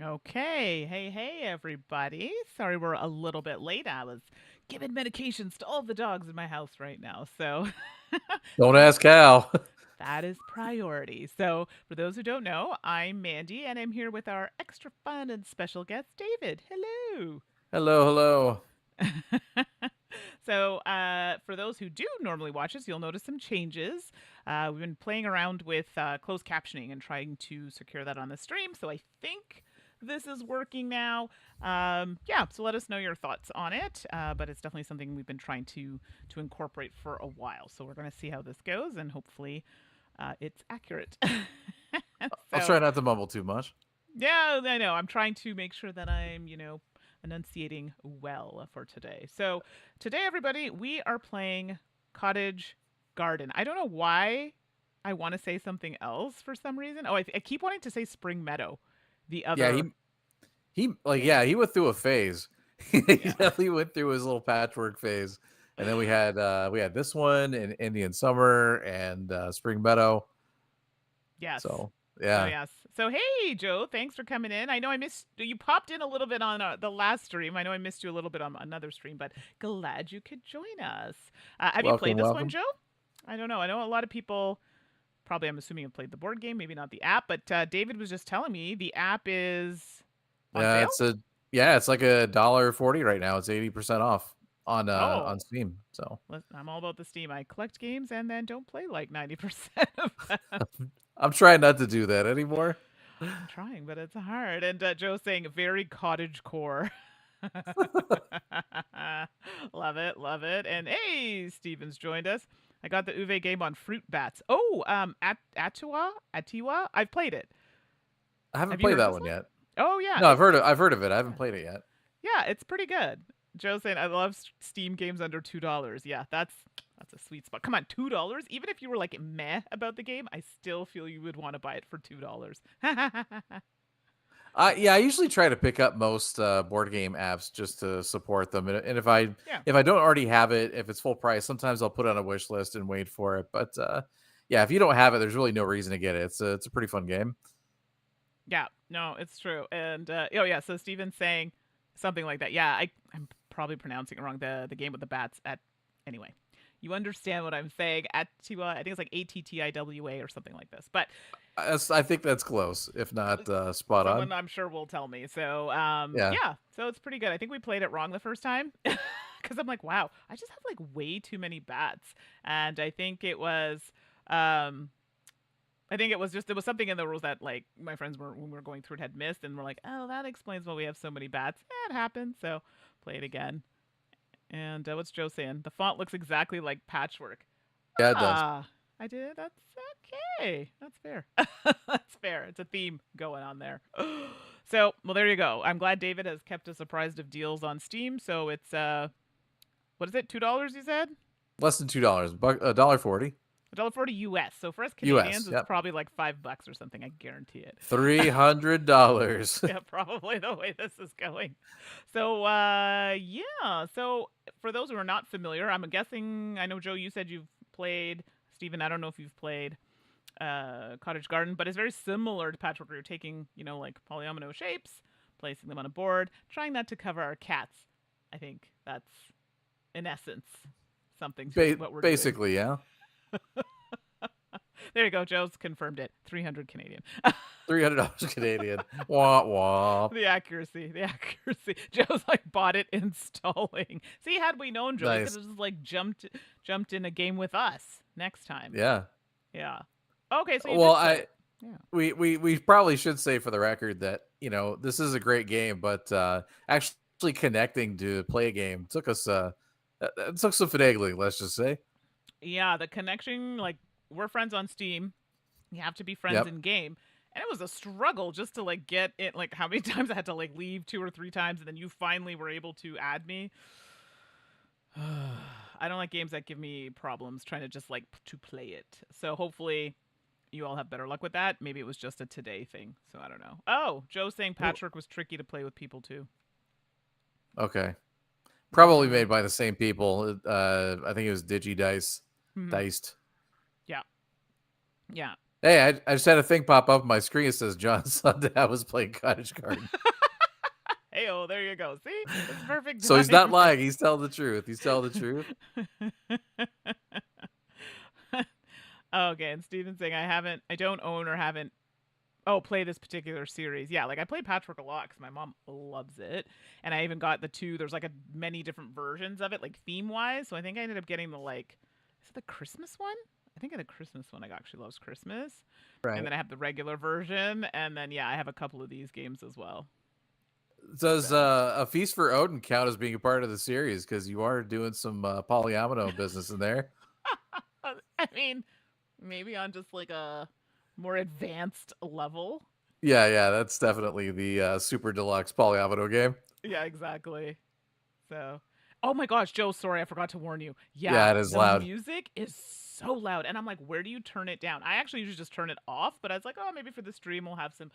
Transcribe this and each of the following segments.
Okay. Hey, everybody. Sorry we're a little bit late. I was giving medications to all the dogs in my house right now. So Don't that ask how. that is priority. So, for those who don't know, I'm Mandy and I'm here with our extra fun and special guest David. Hello. Hello, hello. For those who do normally watch us, you'll notice some changes. We've been playing around with closed captioning and trying to secure that on the stream. So I think this is working now. Yeah, so let us know your thoughts on it. But it's definitely something we've been trying to incorporate for a while. So we're going to see how this goes, and hopefully, it's accurate. I'll so try not to mumble too much. yeah, I know. I'm trying to make sure that I'm, enunciating well for today. So, today, everybody, we are playing Cottage Garden. I don't know why I want to say something else for some reason. Oh, I keep wanting to say Spring Meadow, the Yeah, other yeah, game. he went through a phase. he Yeah. definitely went through his little patchwork phase. And then we had this one in Indian Summer and Spring Meadow. Yes. So So yeah. yes. So hey, Joe, thanks for coming in. I know I missed you. Popped in a little bit on the last stream. I know I missed you a little bit on another stream, but glad you could join us. Have you Welcome, played this one, welcome. Joe? I don't know. I know a lot of people probably. I'm assuming have played the board game, maybe not the app. But David was just telling me the app is on Yeah, sale. it's like $1.40 right now. It's 80% off on Oh, Steam. So I'm all about the Steam. I collect games and then don't play like 90% of them. I'm trying not to do that anymore. I'm trying, but it's hard. And Joe's saying very cottage core. Love it, love it. And hey, Steven's joined us. I got the Uwe game on fruit bats. Oh, Atiwa. I've played it. I haven't Have you played heard of that this one one? yet. Oh yeah, No, it's I've heard of it. I haven't yeah, played it yet. yeah, it's pretty good. Joe's saying I love Steam games under $2. Yeah, that's a sweet spot. Come on, $2. Even if you were like meh about the game, I still feel you would want to buy it for $2. Yeah, I usually try to pick up most board game apps just to support them, and Yeah. if I don't already have it, if it's full price, sometimes I'll put it on a wish list and wait for it. But yeah, if you don't have it, there's really no reason to get it. It's a pretty fun game. Yeah, no, it's true. And oh yeah, so Steven's saying something like that. Yeah, I'm probably pronouncing it wrong. The game with the bats at anyway. You understand what I'm saying? Attiwa, I think it's like Attiwa or something like this. But I think that's close, if not spot on. someone I'm sure will tell me. So Yeah, yeah, so it's pretty good. I think we played it wrong the first time because I'm like, wow, I just have like way too many bats, and um I think it was just there was something in the rules that like my friends were when we were going through it had missed, and we're like, oh, that explains why we have so many bats. It happened, so play it again. And what's Joe saying? The font looks exactly like patchwork. yeah, it does. Ah, I did. That's okay. That's fair. That's fair. It's a theme going on there. So, well, there you go. I'm glad David has kept us apprised of deals on Steam. So it's what is it? $2? You said Less than $2, $1.40 $1.40 US. So for us US. Canadians, it's Yep, probably like $5 or something. I guarantee it. $300. Yeah, probably the way this is going. So yeah. So for those who are not familiar, I'm guessing I know Joe, you said you've played. Stephen, I don't know if you've played Cottage Garden, but it's very similar to Patchwork where you're taking, like polyomino shapes, placing them on a board, trying not to cover our cats. I think that's in essence something to what we're doing. Basically, yeah. There you go, Joe's confirmed it. 300 Canadian. $300 Canadian. Wah wah. The accuracy. Joe's like bought it installing. See, had we known Joe, he could Nice. have just like jumped in a game with us next time. Yeah. Yeah. Okay, so you Well, did play I it. Yeah. we probably should say for the record that this is a great game, but actually connecting to play a game took us it took some finagling. Let's just say. Yeah, the connection, like we're friends on Steam. You have to be friends Yep. in game. And it was a struggle just to like get it like how many times I had to like leave 2 or 3 times and then you finally were able to add me. I don't like games that give me problems trying to just like to play it. So hopefully you all have better luck with that. Maybe it was just a today thing. So I don't know. Oh, Joe's saying Patchwork was tricky to play with people too. Okay. Probably Mm-hmm. made by the same people. I think it was Digi Dice, Mm-hmm. Diced. Yeah. Yeah. Hey, I just had a thing pop up on my screen. It says John Sunday was playing Cottage Garden. Hey, oh, there you go. See, it's perfect So he's not timing. lying. He's telling the truth. He's telling the truth. Okay, and Steven's saying I don't own or haven't play this particular series. Yeah, like I play Patchwork a lot because my mom loves it, and I even got the two. There's like a many different versions of it, like theme wise. So I think I ended up getting the is it the Christmas one? I think the Christmas one. I actually loves Christmas, and Right. then I have the regular version, and then yeah, I have a couple of these games as well. Does So A Feast for Odin count as being a part of the series? Because you are doing some polyomino business in there. I mean, maybe on just like a more advanced level. Yeah, that's definitely the super deluxe polyomino game. Yeah, exactly. So, oh my gosh, Joe, sorry, I forgot to warn you. Yeah, Yeah, it is the loud. music is so loud. And I'm like, where do you turn it down? I actually usually just turn it off, but I was like, oh, maybe for the stream we'll have some,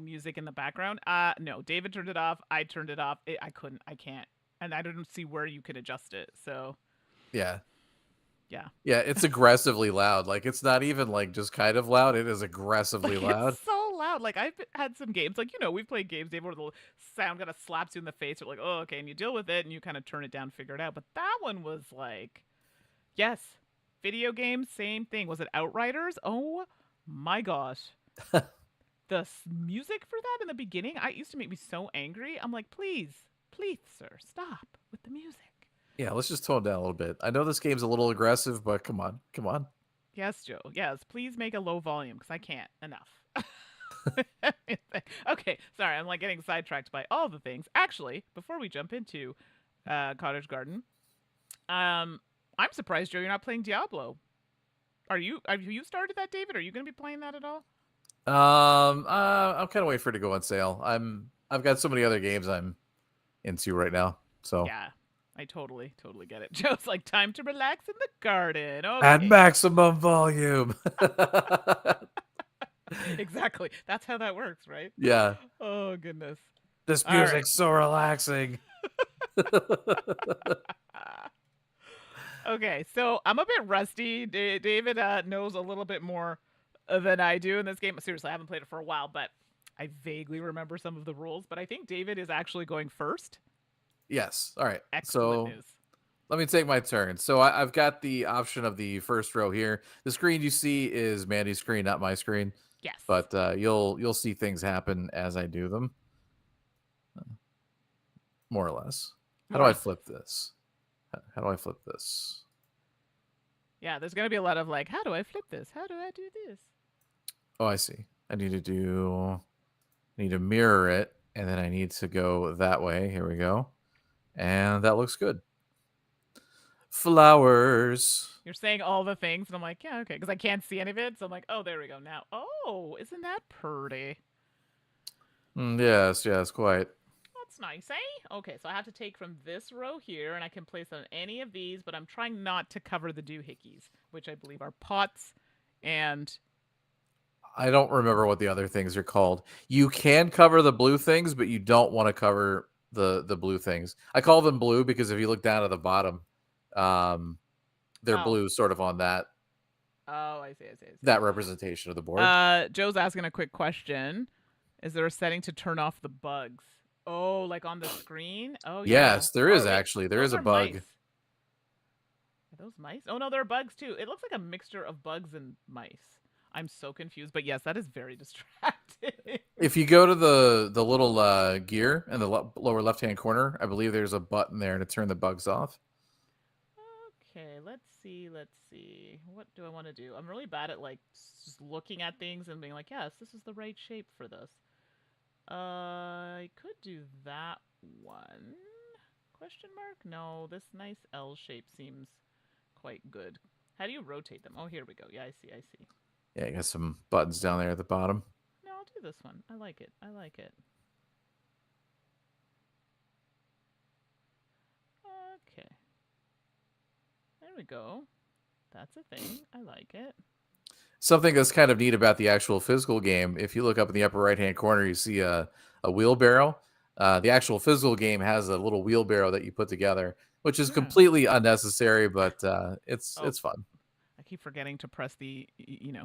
music in the background. No, David turned it off. I turned it off. I couldn't. I can't. And I didn't see where you could adjust it. So, Yeah. yeah. Yeah, it's aggressively loud. Like it's not even like just kind of loud. It is aggressively Like it's loud. so loud. Like I've had some games, like we've played games, Dave, where the sound kind of slaps you in the face. You're like, oh, okay, and you deal with it, and you kind of turn it down, figure it out. But that one was like, yes, video games, same thing. Was it Outriders? Oh my gosh, the music for that in the beginning, I used to make me so angry. I'm like, please, please, sir, stop with the music. Yeah, let's just tone it down a little bit. I know this game's a little aggressive, but come on, come on. Yes, Joe. Yes, please make a low volume because I can't enough. Okay, sorry, I'm like getting sidetracked by all the things. Actually, before we jump into Cottage Garden, I'm surprised, Joe, you're not playing Diablo. Are you? Have you started that, David? Are you going to be playing that at all? I'm kind of waiting for it to go on sale. I've got so many other games I'm into right now. So Yeah, I totally get it. Joe's like, time to relax in the garden. at Okay, maximum volume. exactly. That's how that works, right? Yeah, Oh goodness. this All right. music's so relaxing. Okay, so I'm a bit rusty. David knows a little bit more than I do in this game. Seriously, I haven't played it for a while, but I vaguely remember some of the rules. But I think David is actually going first. Yes. All right. Excellent So news. let me take my turn. So I've got the option of the first row here. The screen you see is Mandy's screen, not my screen. Yes. But you'll see things happen as I do them, more or less. How do I flip this? How do I flip this? Yeah, there's gonna be a lot of like, how do I flip this? How do I do this? Oh, I see. I need to mirror it, and then I need to go that way. Here we go. And that looks good. Flowers. You're saying all the things, and I'm like, yeah, okay, because I can't see any of it. So I'm like, oh, there we go. Now, oh, isn't that pretty? Yes, quite. That's nice, eh? Okay, so I have to take from this row here, and I can place on any of these, but I'm trying not to cover the doohickeys, which I believe are pots and... I don't remember what the other things are called. You can cover the blue things, but you don't want to cover the blue things. I call them blue because if you look down at the bottom, they're Oh. blue sort of on that. Oh, I see. That representation of the board. Joe's asking a quick question. Is there a setting to turn off the bugs? Oh, like on the screen? Oh, yeah. Yes, there is Wait, actually. There those is a are bug. mice. Are those mice? Oh, no, there are bugs too. It looks like a mixture of bugs and mice. I'm so confused, but yes, that is very distracting. If you go to the little gear in the lower left-hand corner, I believe there's a button there to turn the bugs off. Okay, let's see. What do I want to do? I'm really bad at like just looking at things and being like, yes, this is the right shape for this. I could do that one. Question mark? No, this nice L shape seems quite good. How do you rotate them? Oh, here we go. Yeah, I see. Yeah, you got some buttons down there at the bottom. No, I'll do this one. I like it. Okay. There we go. That's a thing. I like it. Something that's kind of neat about the actual physical game, if you look up in the upper right-hand corner, you see a wheelbarrow. The actual physical game has a little wheelbarrow that you put together, which is completely unnecessary, but it's fun. keep forgetting to press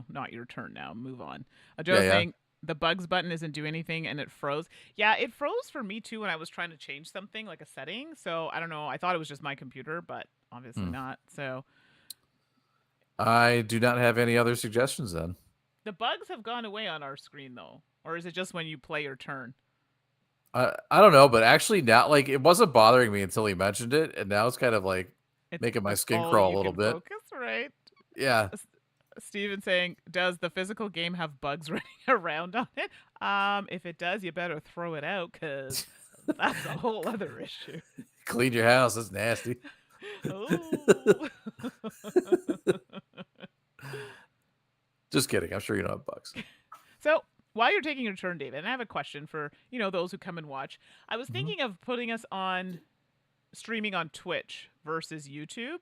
not your turn now. Move on. Yeah, Joe's yeah. saying the bugs button isn't doing anything and it froze. Yeah, it froze for me too when I was trying to change something like a setting. So I don't know. I thought it was just my computer, but obviously Hmm. not. So I do not have any other suggestions then. the bugs have gone away on our screen though, or is it just when you play your turn? I don't know, but actually now, like, it wasn't bothering me until he mentioned it, and now it's kind of like making my It's skin all crawl a you little can bit. focus, right? Yeah. Steven saying, does the physical game have bugs running around on it? If it does, you better throw it out because that's a whole other issue. Clean your house. That's nasty. Oh. Just kidding. I'm sure you don't have bugs. So while you're taking your turn, David, and I have a question for those who come and watch. I was Mm-hmm. thinking of putting us on streaming on Twitch versus YouTube,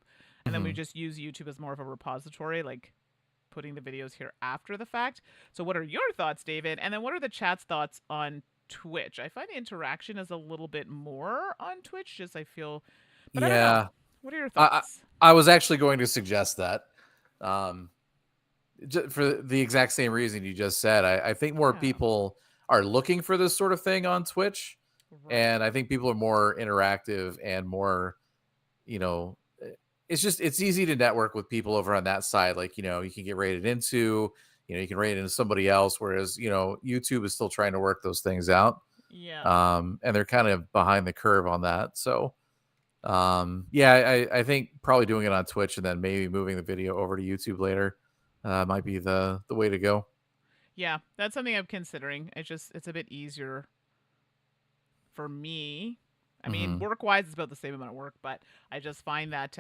and then we Mm-hmm. just use YouTube as more of a repository, like putting the videos here after the fact. So what are your thoughts, David? And then what are the chat's thoughts on Twitch? I find the interaction is a little bit more on Twitch, just I feel, but I don't know. Yeah. What are your I, thoughts? I was actually going to suggest that. Um, for the exact same reason you just said. I think more Yeah. people are looking for this sort of thing on Twitch, Right. and I think people are more interactive and more, you know, it's easy to network with people over on that side. Like, you can get rated into, you can rate into somebody else, whereas YouTube is still trying to work those things out, Yeah. and they're kind of behind the curve on that. So yeah, I think probably doing it on Twitch and then maybe moving the video over to YouTube later might be the way to go. Yeah, that's something I'm considering. It's a bit easier for me. I mean, Mm-hmm. work wise, it's about the same amount of work, but I just find that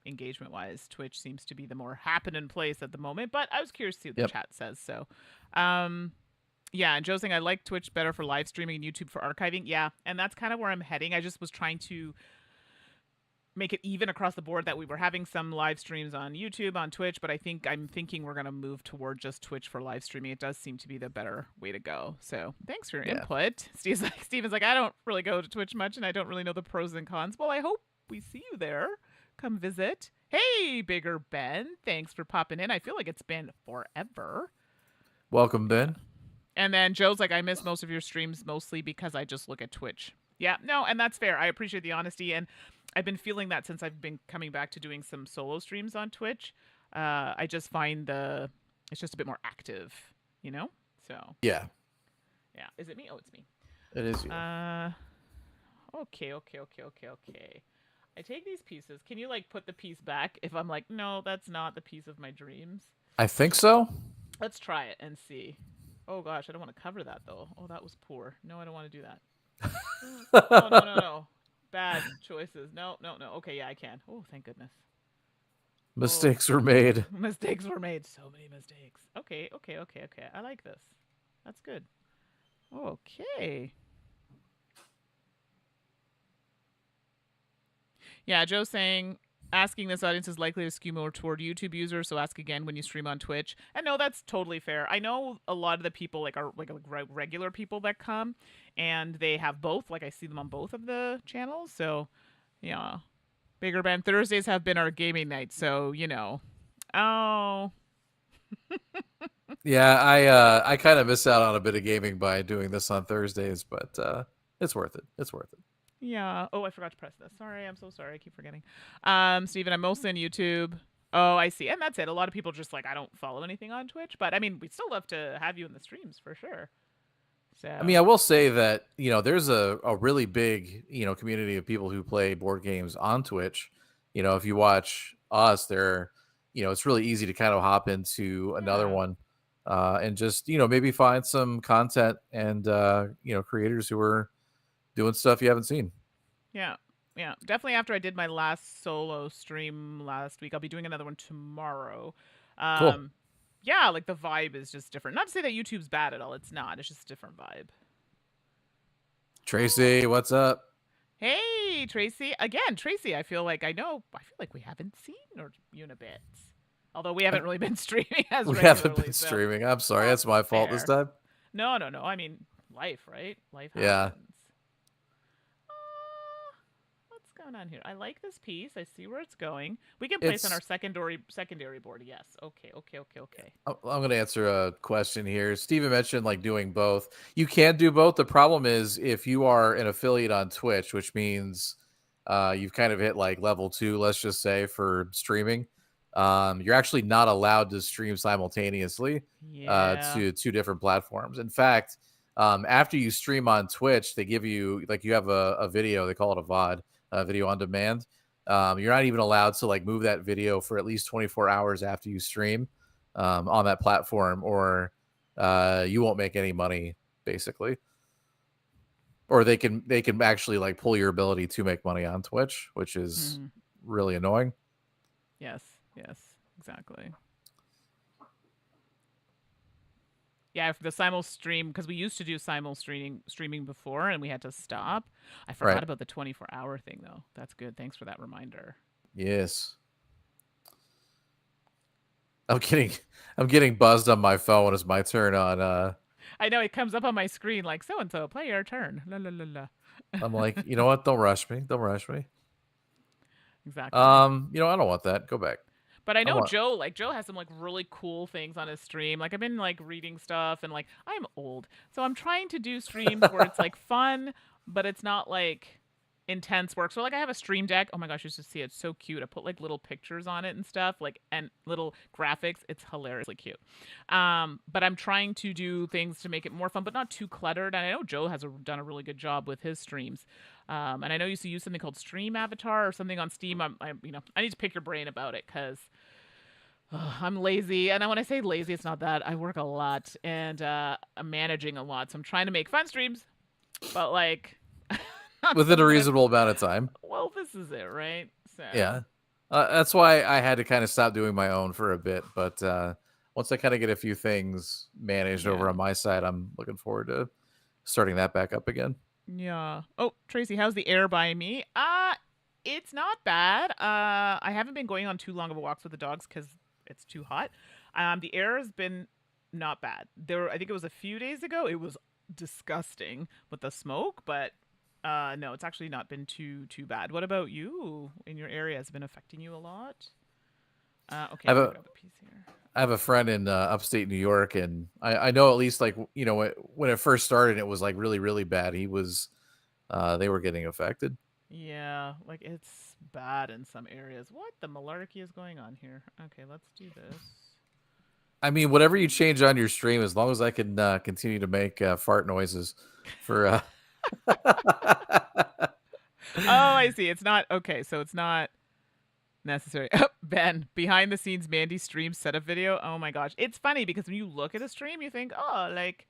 engagement wise, Twitch seems to be the more happening place at the moment. But I was curious to see what the Yep. chat says. So, um, yeah, and Joe's saying I like Twitch better for live streaming and YouTube for archiving. Yeah, and that's kind of where I'm heading. I just was trying to make it even across the board that we were having some live streams on YouTube, on Twitch, but I'm thinking we're going to move toward just Twitch for live streaming. It does seem to be the better way to go. So thanks for your Yeah. input. Steven's like, I don't really go to Twitch much and I don't really know the pros and cons. Well, I hope we see you there. Come visit. Hey, Bigger Ben. Thanks for popping in. I feel like it's been forever. Welcome, Yeah. Ben. And then Joe's like, I miss most of your streams mostly because I just look at Twitch. Yeah, no, and that's fair. I appreciate the honesty, and I've been feeling that since I've been coming back to doing some solo streams on Twitch. I just find it's just a bit more active, you know. So Yeah, yeah, is it me? Oh, it's me. it is you. Okay. I take these pieces. Can you like put the piece back if I'm like, no, that's not the piece of my dreams? I think so. Let's try it and see. Oh gosh, I don't want to cover that though. Oh, that was poor. No, I don't want to do that. Oh no. Bad choices. No. Okay, yeah, I can. Oh, thank goodness. Oh, Mistakes were made. mistakes were made. So many mistakes. Okay. I like this. That's good. Okay. Yeah, Joe's saying asking this audience is likely to skew more toward YouTube users, so ask again when you stream on Twitch. And no, that's totally fair. I know a lot of the people are regular people that come, and they have both. Like I see them on both of the channels. So, yeah, Bigger Ben Thursdays have been our gaming night. So oh Yeah, I kind of miss out on a bit of gaming by doing this on Thursdays, but it's worth it. It's worth it. yeah. Oh, I forgot to press this. Sorry, I'm so sorry. I keep forgetting. Steven, I'm mostly on YouTube. Oh, I see. And that's it. A lot of people just like I don't follow anything on Twitch, but I mean, we'd still love to have you in the streams for sure. I mean, So I will say that there's a really big community of people who play board games on Twitch. If you watch us, it's really easy to kind of hop into another yeah. one, and just maybe find some content and creators who are doing stuff you haven't seen. Yeah. Yeah. Definitely after I did my last solo stream last week, I'll be doing another one tomorrow. Cool. Um yeah, like the vibe is just different. Not to say that YouTube's bad at all. It's not. It's just a different vibe. Oh. Tracy, what's up? Hey, Tracy. Again, Tracy, I feel like we haven't seen you in a bit. Although we haven't really been streaming as We haven't regularly, been so streaming. I'm sorry. That's that's my fault this fair. time. No. I mean, life, right? Life Yeah. happens. What's going on here? I like this piece. I see where it's going. We can place on our It's secondary board. Yes. Okay. Okay. Okay. Okay. I'm going to answer a question here. Steven mentioned like doing both. You can do both. The problem is if you are an affiliate on Twitch, which means you've kind of hit like level 2, let's just say, for streaming. You're actually not allowed to stream simultaneously Yeah. to two different platforms. In fact, after you stream on Twitch, they give you like you have a video. They call it a VOD, video on demand. You're not even allowed to like move that video for at least 24 hours after you stream on that platform, or you won't make any money, basically. Or they can actually like pull your ability to make money on Twitch, which is Hmm. really annoying. Yes. Yes. Exactly. Yeah, for the simul stream, because we used to do simul streaming before, and we had to stop. I Right. forgot about the 24-hour thing though. That's good. Thanks for that reminder. Yes. I'm getting I'm getting buzzed on my phone when it's my turn on I know it comes up on my screen like so and so play your turn. La la la la. I'm like, you know what? Don't rush me. Don't rush me. Exactly. I don't want that. Go back. But I I know want Joe, like Joe has some like really cool things on his stream. Like I've been like reading stuff and like I'm old. So I'm trying to do streams where it's like fun, but it's not like intense work. So like I have a stream deck. Oh my gosh, you should see it. It's so cute. I put like little pictures on it and stuff, like and little graphics. It's hilariously cute. But I'm trying to do things to make it more fun, but not too cluttered. And I know Joe has done a really good job with his streams. And I know you used to use something called Stream Avatar or something on Steam. I need to pick your brain about it because I'm lazy. And when I say lazy, it's not that. I work a lot and I'm managing a lot. So I'm trying to make fun streams, but like not within a something that. reasonable amount of time. Well, this is it, right? So Yeah. That's why I had to kind of stop doing my own for a bit. But once I kind of get a few things managed over yeah, on my side, I'm looking forward to starting that back up again. yeah. Oh, Tracy, how's the air by me? It's not bad. I haven't been going on too long of a walks with the dogs because it's too hot. The air has been not bad. I think it was a few days ago. It was disgusting with the smoke, but no, it's actually not been too bad. What about you in your area? Has it been affecting you a lot? Okay, I I'm have gonna a grab a piece here. I have a friend in upstate New York, and I know at least like when it first started, it was like really really bad. They were getting affected. Yeah, like it's bad in some areas. What the malarkey is going on here? Okay, let's do this. I mean, whatever you change on your stream, as long as I can continue to make fart noises for. Oh, I see. It's not okay. So it's not necessary. Ben, behind the scenes Mandy stream setup video. Oh my gosh, it's funny because when you look at a stream, you think, oh, like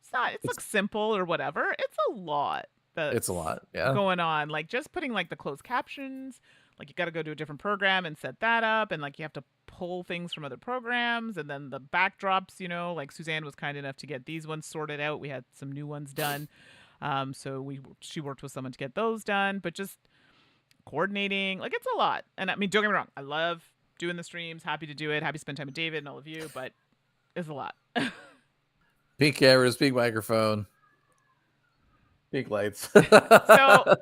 it's not. It it's looks simple or whatever. It's a lot it's a that's lot, yeah. going on. Like just putting like the closed captions. Like you got to go to a different program and set that up, and like you have to pull things from other programs, and then the backdrops. Like Suzanne was kind enough to get these ones sorted out. We had some new ones done. So she worked with someone to get those done, but just coordinating, like it's a lot. And I mean, don't get me wrong, I love doing the streams, happy to do it, happy to spend time with David and all of you, but it's a lot. Pink cameras, pink microphone, pink lights. So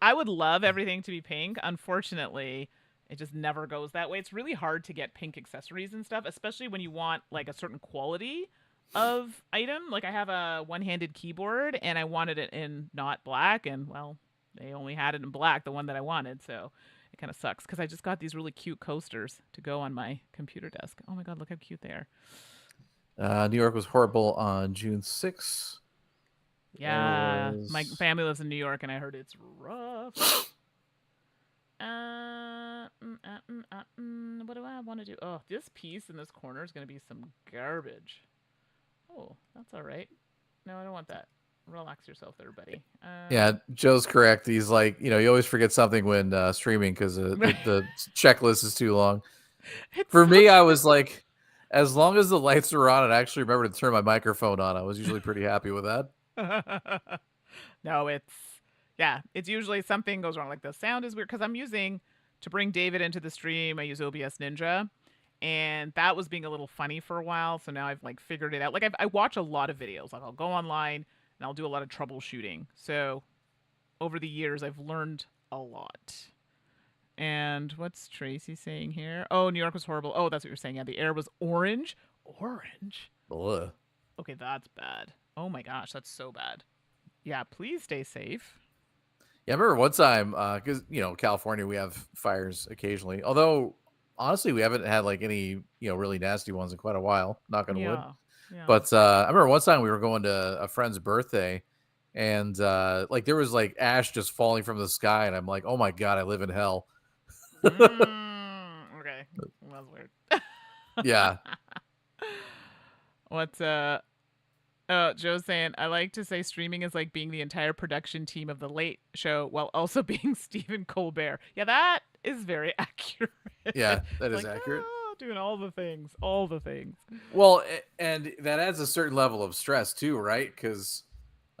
I would love everything to be pink. Unfortunately, it just never goes that way. It's really hard to get pink accessories and stuff, especially when you want like a certain quality of item. Like I have a one-handed keyboard and I wanted it in not black, and well, they only had it in black, the one that I wanted, so it kind of sucks because I just got these really cute coasters to go on my computer desk. Oh my god, look how cute they are. New York was horrible on June 6th. There Yeah, my was family lives in New York and I heard it's rough. What do I want to do? Oh, this piece in this corner is going to be some garbage. Oh, that's all right. No, I don't want that. Relax yourself there, buddy. Yeah, Joe's correct. He's like, you always forget something when streaming because the checklist is too long. It's For so me, I true. was like, as long as the lights were on and I actually remember to turn my microphone on, I was usually pretty happy with that. No, it's usually something goes wrong. Like the sound is weird because I'm using to bring David into the stream. I use OBS Ninja, and that was being a little funny for a while. So now I've like figured it out. Like I watch a lot of videos. Like I'll go online and I'll do a lot of troubleshooting. So over the years, I've learned a lot. And what's Tracy saying here? Oh, New York was horrible. Oh, that's what you're saying. Yeah, the air was orange. Orange? Ugh. Okay, that's bad. Oh my gosh, that's so bad. Yeah, please stay safe. Yeah, I remember one time, because California, we have fires occasionally. Although, honestly, we haven't had like any really nasty ones in quite a while. Knock on wood. Yeah. Yeah. But I remember one time we were going to a friend's birthday, and like there was like ash just falling from the sky, and I'm like, oh my god, I live in hell. Okay. That's weird. Yeah, What's Joe's saying, I like to say streaming is like being the entire production team of the Late Show while also being Stephen Colbert. Yeah, that is very accurate. yeah, that It's is like, accurate. doing all the things, all the things. Well, and that adds a certain level of stress too, right? Because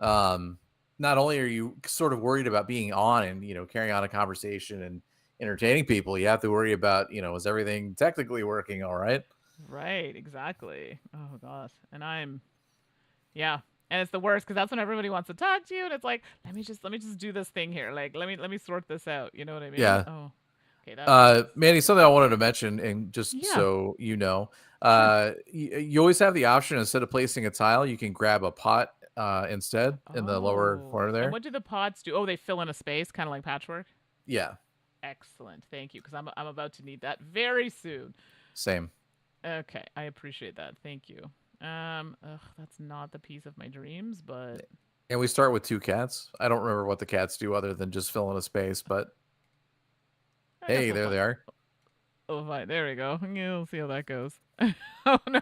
not only are you sort of worried about being on and carrying on a conversation and entertaining people, you have to worry about is everything technically working all right? Right, exactly. Oh gosh, and yeah, and it's the worst because that's when everybody wants to talk to you, and it's like, let me just do this thing here. Like, let me sort this out. You know what I mean? Yeah. Oh, okay, that sucks. Manny, something I wanted to mention, and just Yeah, so you know, sure. you always have the option instead of placing a tile, you can grab a pot instead in the lower Oh, corner and there. what do the pots do? Oh, they fill in a space, kind of like patchwork. Yeah, Excellent, thank you, because I'm about to need that very soon. same. Okay, I appreciate that. Thank you. That's not the piece of my dreams, but And we start with two cats. I don't remember what the cats do other than just fill in a space, but I guess hey, we'll there find. they are. Oh, fine. There we go. You'll see how that goes. Oh no,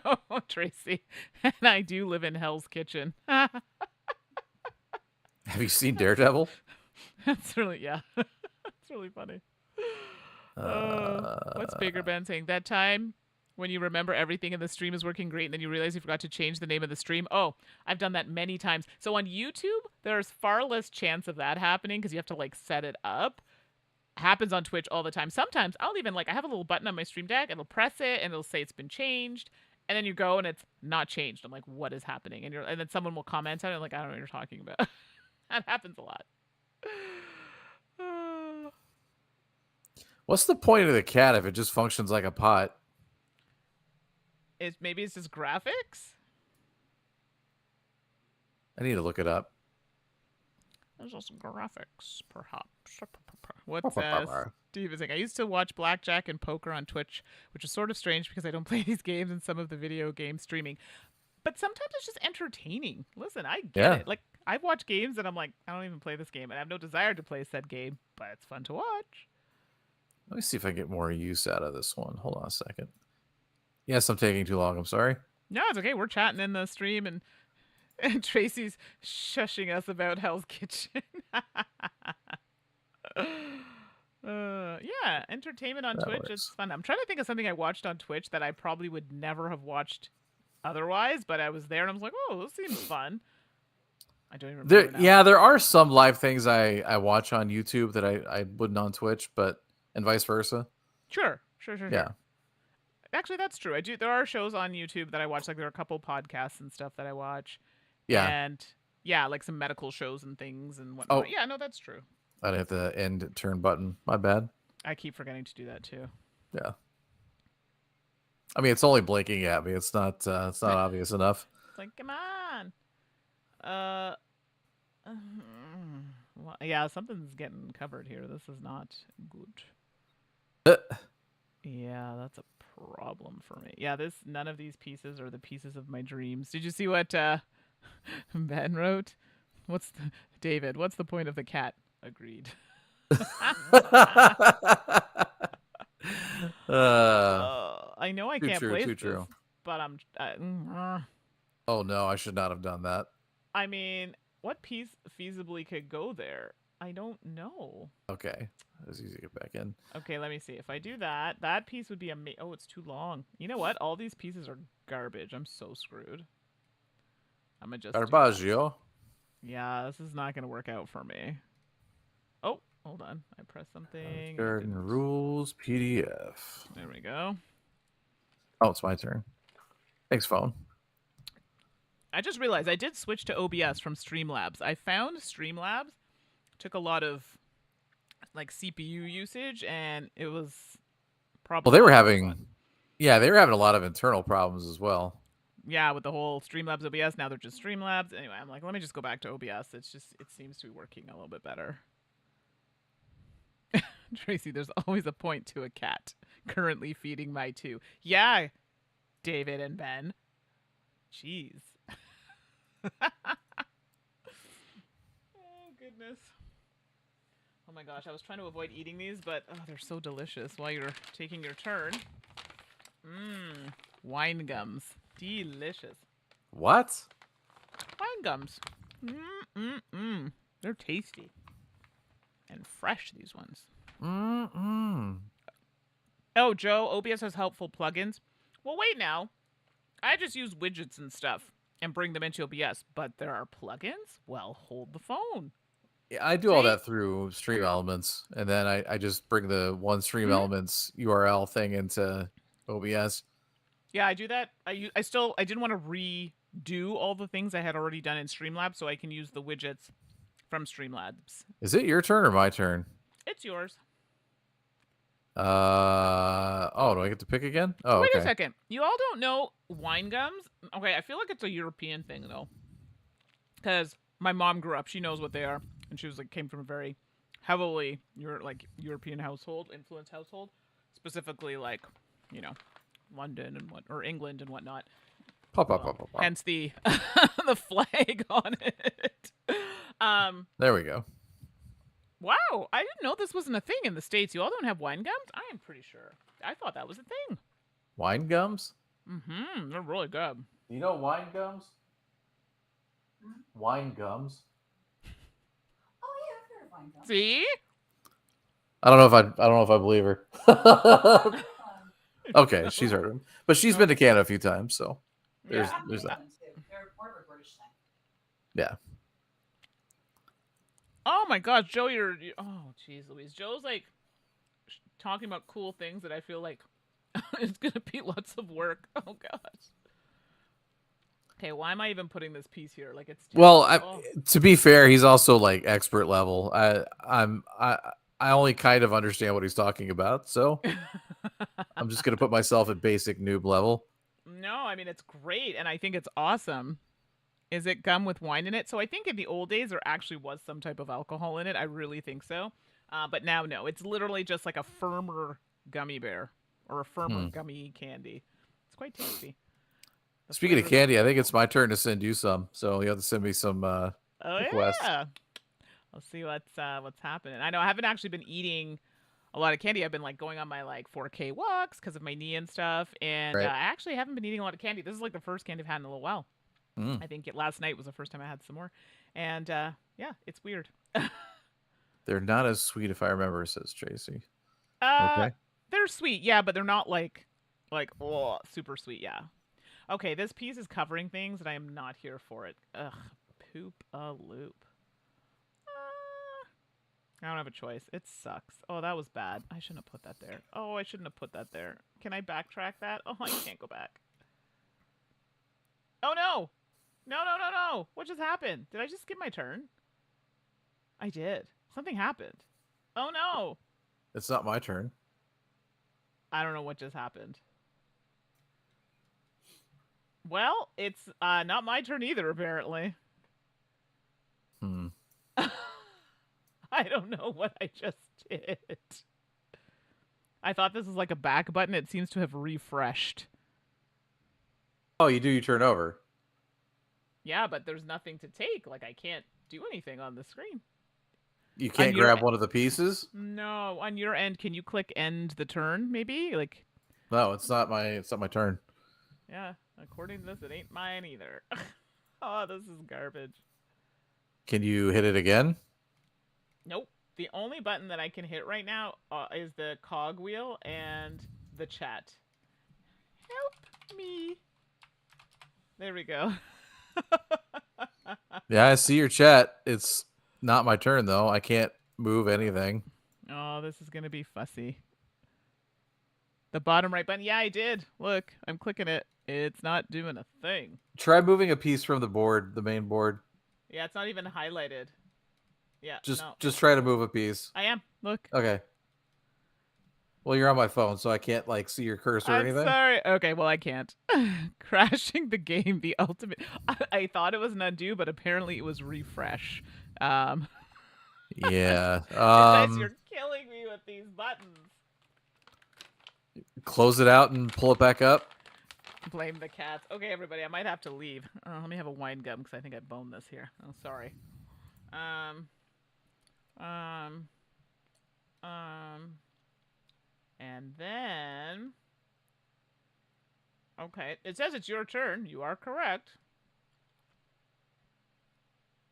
Tracy. And I do live in Hell's Kitchen. Have you seen Daredevil? That's really yeah. That's really funny. What's Bigger Uh, Ben saying? That time when you remember everything and the stream is working great and then you realize you forgot to change the name of the stream. Oh, I've done that many times. So on YouTube, there's far less chance of that happening because you have to like set it up. Happens on Twitch all the time. Sometimes I'll even I have a little button on my stream deck and it'll press it and it'll say it's been changed. And then you go and it's not changed. I'm like, what is happening? And then someone will comment on it. I'm like, I don't know what you're talking about. That happens a lot. what's the point of the cat if it just functions like a pot? Maybe it's just graphics. I need to look it up. There's also graphics, perhaps. What's Steve is saying? I used to watch blackjack and poker on Twitch, which is sort of strange because I don't play these games and some of the video game streaming. But sometimes it's just entertaining. Listen, I get Yeah. it. Like I've watched games and I'm like, I don't even play this game, and I have no desire to play said game, but it's fun to watch. Let me see if I get more use out of this one. Hold on a second. Yes, I'm taking too long. I'm sorry. No, it's okay. We're chatting in the stream, and Tracy's shushing us about Hell's Kitchen. Yeah, entertainment on That Twitch. It's works. fun. I'm trying to think of something I watched on Twitch that I probably would never have watched otherwise, but I was there and I was like, oh, this seems fun. I don't even remember now. Yeah, there are some live things I watch on YouTube that I wouldn't on Twitch, but and vice versa. Sure. Yeah. Actually, that's true. I do. There are shows on YouTube that I watch. Like there are a couple podcasts and stuff that I watch, Yeah. and yeah, like some medical shows and things and Oh, whatnot. Yeah, no, that's true. I'd hit the end turn button. My bad. I keep forgetting to do that too. Yeah. I mean, it's only blinking at me. It's not obvious enough. It's like, come on. Uh, well, yeah, something's getting covered here. This is not good. Uh, Yeah, that's a problem for me. Yeah, none of these pieces are the pieces of my dreams. Did you see what Ben wrote? David, what's the point of the cat? Agreed. I know I Too can't true, place too this, true. but Oh no, I should not have done that. I mean, what piece feasibly could go there? I don't know. Okay. It was easy to get back in. Okay, let me see. If I do that, that piece would be oh, it's too long. You know what? All these pieces are garbage. I'm so screwed. I'm gonna just do that. Carbaggio. Yeah, this is not gonna work out for me. Oh, hold on. I pressed something. Garden rules PDF. There we go. Oh, it's my turn. Thanks, phone. I just realized I did switch to OBS from Streamlabs. I found Streamlabs took a lot of like CPU usage, and it was Well, they were problematic this one. having, yeah, they were having a lot of internal problems as well. Yeah, with the whole Streamlabs OBS, now they're just Streamlabs. Anyway, I'm like, let me just go back to OBS. It seems to be working a little bit better. Tracy, there's always a point to a cat. Currently feeding my two. Yeah, David and Ben. Jeez. Oh, goodness. Oh my gosh, I was trying to avoid eating these, but they're so delicious while you're taking your turn. Mmm. Wine gums. Delicious. What? Wine gums. Mmm. They're tasty. And fresh, these ones. Mm-mm. Oh, Joe, OBS has helpful plugins. Well, wait now. I just use widgets and stuff and bring them into OBS, but there are plugins? Well, hold the phone. Yeah, I do all See? that through Stream Elements, and then I just bring the one Stream Mhm. Elements URL thing into OBS. Yeah, I do that. I didn't want to redo all the things I had already done in Streamlabs, so I can use the widgets from Streamlabs. Is it your turn or my turn? It's yours. Oh, do I get to pick again? Oh, Wait a okay. second. You all don't know wine gums? Okay, I feel like it's a European thing though, because my mom grew up. She knows what they are, and she was like came from a very heavily European household, influenced household, specifically like, you know, London and or England and whatnot. Pop, pop, pop, pop, pop. Hence the the flag on it. There we go. Wow, I didn't know this wasn't a thing in the States. You all don't have wine gums? I am pretty sure. I thought that was a thing. Wine gums? Mm-hmm. They're really good. Do you know wine gums? Wine gums? Oh yeah, I've heard of wine gums. See? I don't know if I believe her. Okay, she's heard of them, but she's been to Canada a few times, so there's Yeah, there's that. England too. They're more of a British thing. Yeah. Oh my gosh, Joe, oh jeez Louise. Joe's like talking about cool things that I feel like it's gonna be lots of work. Oh gosh. Okay, why am I even putting this piece here? Like it's Well, to be fair, he's also like expert level. I only kind of understand what he's talking about, so I'm just gonna put myself at basic noob level. No, I mean it's great, and I think it's awesome. Is it gum with wine in it? So I think in the old days there actually was some type of alcohol in it. I really think so. But now no, it's literally just like a firmer gummy bear or a firmer gummy candy. It's quite tasty. Speaking of candy, I think it's my turn to send you some. So you have to send me some requests. Yeah. I'll see what's happening. I know I haven't actually been eating a lot of candy. I've been like going on my like 4K walks because of my knee and stuff, and Right. I actually haven't been eating a lot of candy. This is like the first candy I've had in a little while. I think last night was the first time I had some more, and yeah, it's weird. They're not as sweet if I remember, says Tracy. Okay. They're sweet, yeah, but they're not like oh, super sweet, yeah. Okay, this piece is covering things and I am not here for it. Ugh, poop a loop. I don't have a choice. It sucks. Oh, that was bad. I shouldn't have put that there. Oh, I shouldn't have put that there. Can I backtrack that? Oh, I can't go back. Oh no! No. What just happened? Did I just skip my turn? I did. Something happened. Oh no! It's not my turn. I don't know what just happened. Well, it's not my turn either, apparently. I don't know what I just did. I thought this was like a back button. It seems to have refreshed. Oh, you do your turn over. Yeah, but there's nothing to take. Like, I can't do anything on the screen. You can't grab one of the pieces? No, on your end, can you click end the turn, maybe? Like, no, it's not my turn. Yeah, according to this, it ain't mine either. Oh, this is garbage. Can you hit it again? Nope. The only button that I can hit right now is the cog wheel and the chat. Help me. There we go. Yeah, I see your chat. It's not my turn, though. I can't move anything. Oh, this is going to be fussy. The bottom right button. Yeah, I did. Look, I'm clicking it. It's not doing a thing. Try moving a piece from the board, the main board. Yeah, it's not even highlighted. Yeah, just try to move a piece. I am. Look. Okay. Well, you're on my phone, so I can't like see your cursor or I'm anything. sorry. Okay, well I can't. Crashing the game, the ultimate. I thought it was an undo, but apparently it was refresh. Um, Yeah. guys, you're killing me with these buttons. Close it out and pull it back up. Blame the cats. Okay, everybody, I might have to leave. Let me have a wine gum because I think I boned this here. Oh, sorry. Um, um, and then. Okay, it says it's your turn. You are correct.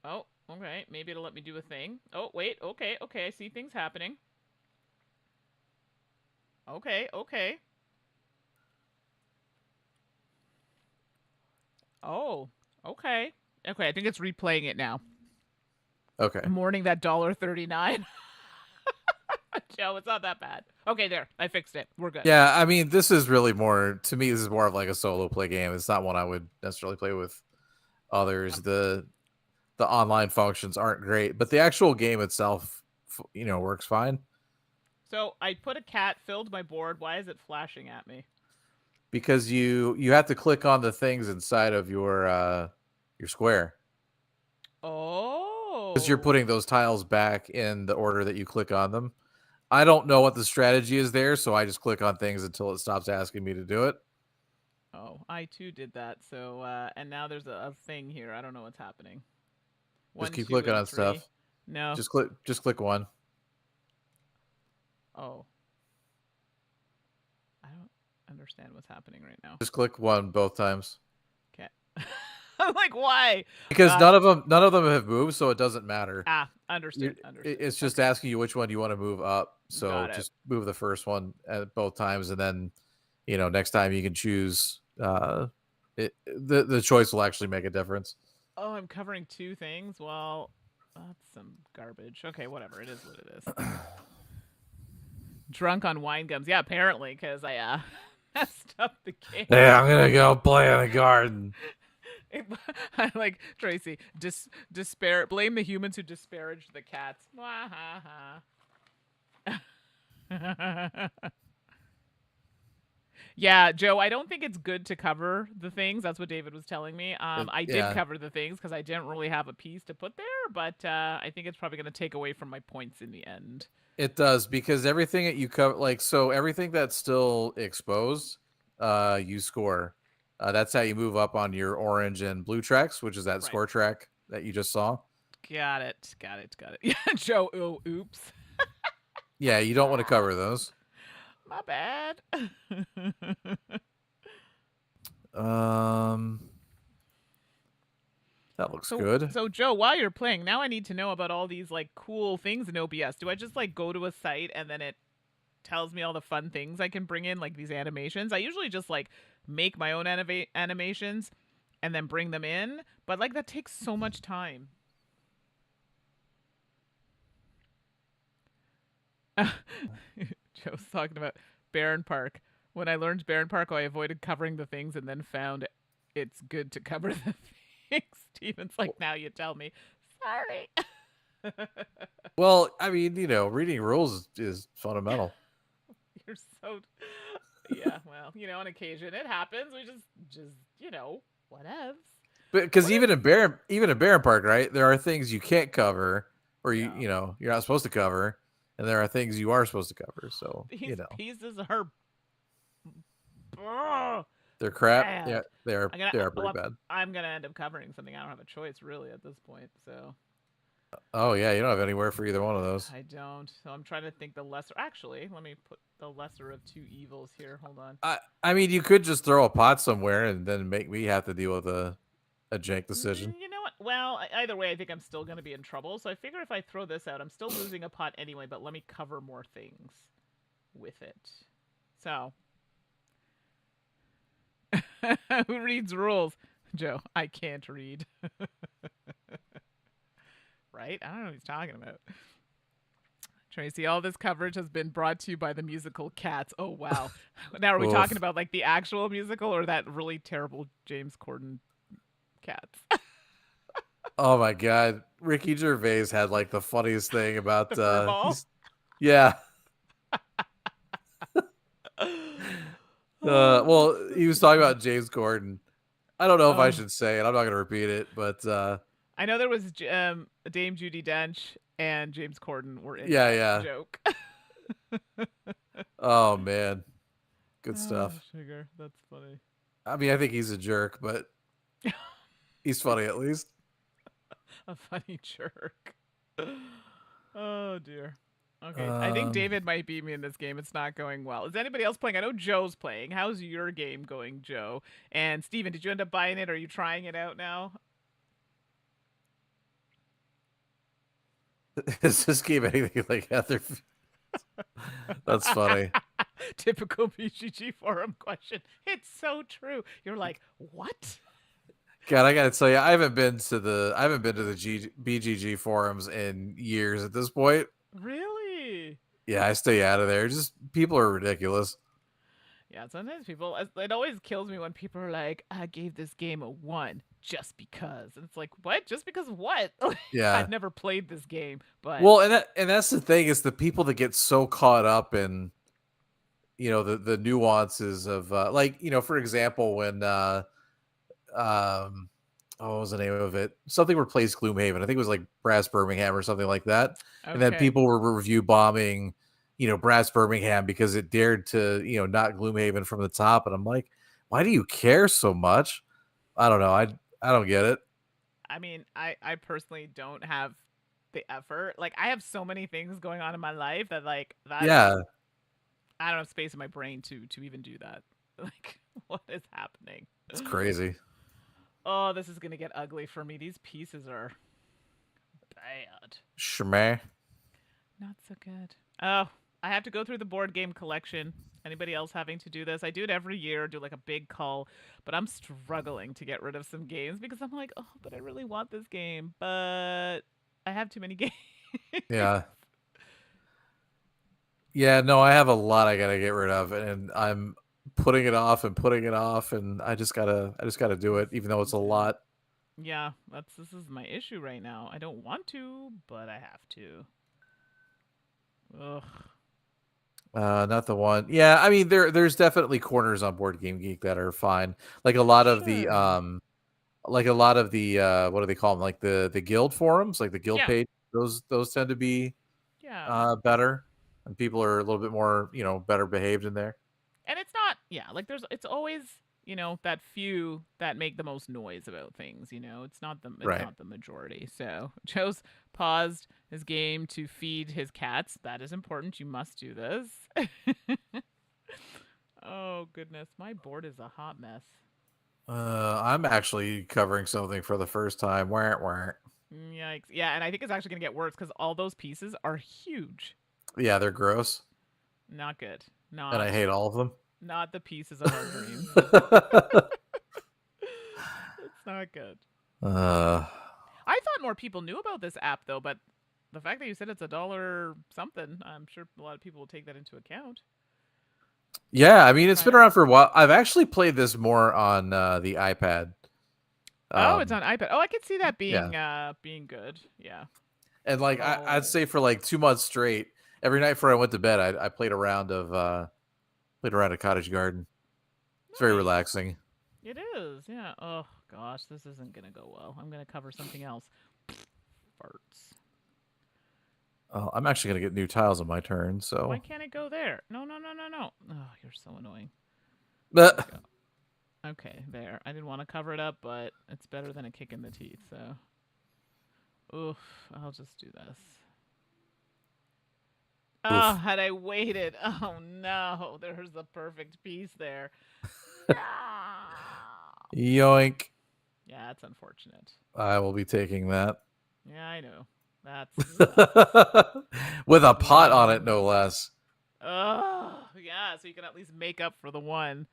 Oh, okay. Maybe it'll let me do a thing. Oh, wait. Okay, okay. I see things happening. Okay, okay. Oh, okay. Okay, I think it's replaying it now. Okay. I'm mourning that $1.39. Joe, it's not that bad. Okay, there. I fixed it. We're good. Yeah, I mean, this is really more to me. This is more of like a solo play game. It's not one I would necessarily play with others. The online functions aren't great, but the actual game itself, works fine. So I put a cat, filled my board. Why is it flashing at me? Because you have to click on the things inside of your square. Oh. Because you're putting those tiles back in the order that you click on them. I don't know what the strategy is there, so I just click on things until it stops asking me to do it. Oh, I too did that. So, and now there's a thing here. I don't know what's happening. Just keep clicking on stuff. No. Just click one. Oh. I don't understand what's happening right now. Just click one both times. Okay. I'm like, why? Because none of them have moved, so it doesn't matter. Understood. It's just asking you which one you want to move up. So just move the first one at both times, and then next time you can choose. The choice will actually make a difference. Oh, I'm covering two things. Well, that's some garbage. Okay, whatever. It is what it is. Drunk on wine gums. Yeah, apparently, because I messed up the game. Yeah, I'm gonna go play in the garden. I like Tracy. Blame the humans who disparaged the cats. Yeah, Joe, I don't think it's good to cover the things. That's what David was telling me. I did cover the things because I didn't really have a piece to put there, but I think it's probably going to take away from my points in the end. It does, because everything that you cover, everything that's still exposed, you score. That's how you move up on your orange and blue tracks, which is that score track that you just saw. Got it. Yeah, Joe, oops. Yeah, you don't want to cover those. My bad. That looks good. So Joe, while you're playing, now I need to know about all these cool things in OBS. Do I just go to a site and then it tells me all the fun things I can bring in, like these animations? I usually just make my own animations and then bring them in, but that takes so much time. Joe's talking about Barron Park. When I learned Barron Park, I avoided covering the things and then found it's good to cover the things. Steven's now you tell me. Sorry. Well, I mean, reading rules is fundamental. You're so... Yeah, well, on occasion it happens. We just whatevs. Because even in Barron Park, right, there are things you can't cover, or you're not supposed to cover, and there are things you are supposed to cover. So these pieces are they're crap. bad. Yeah, they are pretty bad. I'm gonna end up covering something. I don't have a choice really at this point. So. Oh yeah, you don't have anywhere for either one of those. I don't. So I'm trying to think the lesser. Actually, let me put the lesser of two evils here. Hold on. I mean, you could just throw a pot somewhere and then make me have to deal with a jank decision. You know what? Well, either way, I think I'm still going to be in trouble. So I figure if I throw this out, I'm still losing a pot anyway. But let me cover more things with it. So. Who reads rules? Joe, I can't read. Right? I don't know what he's talking about. Tracy, all this coverage has been brought to you by the musical Cats. Oh, wow. Now, are we talking about the actual musical or that really terrible James Corden Cats? Oh, my God. Ricky Gervais had the funniest thing about... Yeah. Oh, Well, so he was talking stupid. about James Corden. I don't know if I Oh, should say it. I'm not going to repeat it, but I know there was Dame Judy Dench and James Corden were in yeah, that yeah. joke. Oh man, good Oh, stuff. sugar, that's funny. I mean, I think he's a jerk, but he's funny at least. A funny jerk. Oh dear. Okay, I think Um, David might beat me in this game. It's not going well. Is anybody else playing? I know Joe's playing. How's your game going, Joe? And Steven, did you end up buying it? Or are you trying it out now? is this game anything like Heather? That's funny. Typical BGG forum question. It's so true. You're like, what? God, I gotta tell you, I haven't been to the BGG forums in years at this point. Really? Yeah, I stay out of there. Just people are ridiculous. Yeah, sometimes people, it always kills me when people are like, I gave this game a 1 just because. And it's like, what? Just because of what? Yeah. I've never played this game, but Well, and that's the thing is the people that get so caught up in the nuances of like for example when um what was the name of it? Something replaced Gloomhaven. I think it was like Brass Birmingham or something like that. And then okay. people were review bombing, Brass Birmingham because it dared to, not Gloomhaven from the top. And I'm like, why do you care so much? I don't know. I don't get it. I mean, I personally don't have the effort. Like, I have so many things going on in my life that, like, that's, Yeah, I don't have space in my brain to even do that. Like, what is happening? it's crazy. Oh, this is gonna get ugly for me. These pieces are bad. Shmeh. Not so good. Oh, I have to go through the board game collection. Anybody else having to do this? I do it every year, do like a big cull, but I'm struggling to get rid of some games because I'm like, oh, but I really want this game, but I have too many games. Yeah. Yeah, no, I have a lot I gotta get rid of, and I'm putting it off and putting it off, and I just gotta do it, even though it's a Yeah. lot. Yeah, this is my issue right now. I don't want to, but I have to. Ugh. Not the one. Yeah, I mean there's definitely corners on Board Game Geek that are fine. Like a lot of the Sure. what do they call them? Like the guild forums, like the guild Yeah. page. Those tend to be Yeah. better, and people are a little bit more better behaved in there. And it's not, yeah, like it's always, that few that make the most noise about things, it's Right. not the majority. So Joe's paused his game to feed his cats. That is important. You must do this. Oh goodness, my board is a hot mess. I'm actually covering something for the first time. Wah, wah. Yikes. Yeah, and I think it's actually gonna get worse because all those pieces are huge. Yeah, they're gross, Not good. and I hate all of them. Not the pieces of our dreams. It's not good. uh, I thought more people knew about this app though, but the fact that you said it's a dollar something, I'm sure a lot of people will take that into account. yeah, I mean it's Try been it. around for a while. I've actually played this more on the iPad. Oh, it's Um, on iPad. Oh, I could see that yeah, being good. Yeah. and like I'd Oh, say for like 2 months straight, every night before I went to bed, I played around a cottage garden. It's very nice. relaxing. It is. Yeah. Oh gosh, this isn't gonna go well. I'm gonna cover something else. Farts. Oh, I'm actually gonna get new tiles on my turn. Why So, can't it go there? No, no, no, no, no. Oh, you're so annoying. There we but go. Okay, there. I didn't want to cover it up, but it's better than a kick in the teeth. So, oof. I'll just do this. Oh, oof, had I waited. Oh no, there's the perfect piece there. No. yoink! Yeah, that's unfortunate. I will be taking that Yeah, I know. That sucks. with a pot on it, Mm. no less. Oh, yeah, so you can at least make up for the one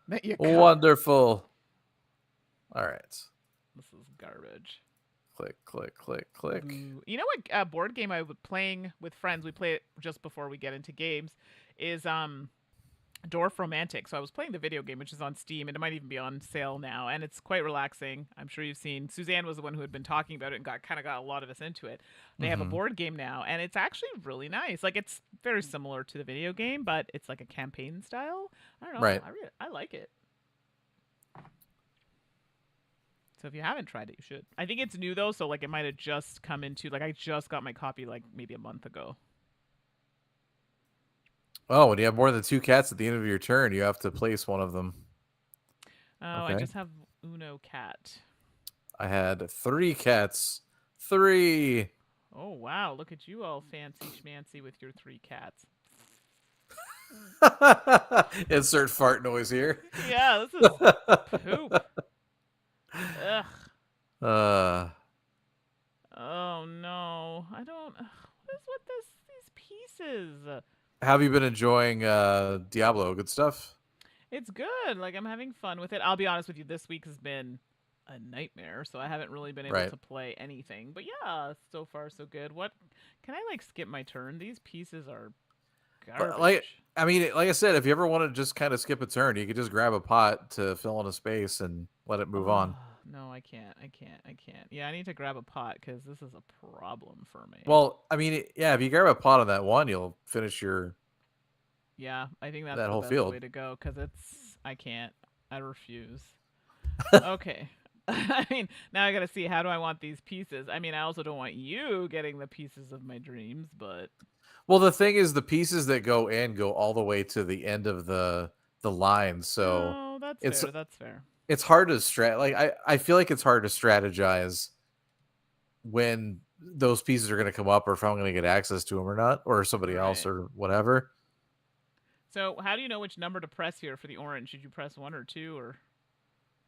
that you covered. Wonderful. All right, This is garbage. click, click, click, click. Ooh. You know what board game I was playing with friends, we play it just before we get into games, is Dwarf Romantic. So I was playing the video game, which is on Steam, and it might even be on sale now, and it's quite relaxing. I'm sure you've seen. Suzanne was the one who had been talking about it and got a lot of us into it. They have a Hmm. board game now, and it's actually really nice. Like it's very similar to the video game, but it's like a campaign style. I don't know. Right. I like it. So if you haven't tried it, you should. I think it's new though, so like it might have just come into like I just got my copy like maybe a month ago. Oh, when you have more than 2 cats at the end of your turn, you have to place one of them. Oh, I Okay. just have Uno Cat. I had 3 cats. 3. Oh wow, look at you all fancy schmancy with your 3 cats. Insert fart noise here. Yeah, this is poop. Ugh. uh, Oh no. I don't what is with these pieces? have you been enjoying Diablo? Good stuff. It's good. Like I'm having fun with it. I'll be honest with you, this week has been a nightmare, so I haven't really been able Right. to play anything. But yeah, so far so good. What can I like skip my turn? These pieces are But garbage. I mean, like I said, if you ever want to just kind of skip a turn, you could just grab a pot to fill in a space and let it move Oh, on. no, I can't. I can't. Yeah, I need to grab a pot because this is a problem for me. Well, I mean, yeah, if you grab a pot on that one, you'll finish your Yeah, I think that's that the whole best way field. to go because I can't. I refuse. Okay. I mean, now I gotta see how do I want these pieces. I mean, I also don't want you getting the pieces of my dreams, but Well, the thing is, the pieces that go in go all the way to the end of the line, so no, that's it's fair. That's fair. it's hard to like I feel like it's hard to strategize when those pieces are going to come up or if I'm going to get access to them or not, or somebody else Right. or whatever. So, how do you know which number to press here for the orange? Should you press 1 or 2 or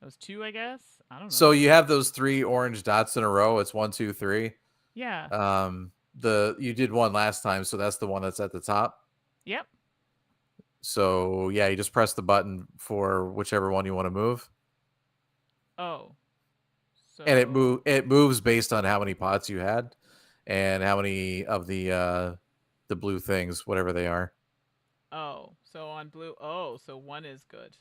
those 2? I guess I don't So know. you have those 3 orange dots in a row. It's 1, 2, 3. Yeah. The you did one last time, so that's the one that's at the top. Yep. So yeah, you just press the button for whichever one you want to move, Oh. and So. it moves based on how many pots you had and how many of the blue things, whatever they are. Oh. So on blue. Oh. So 1 is good.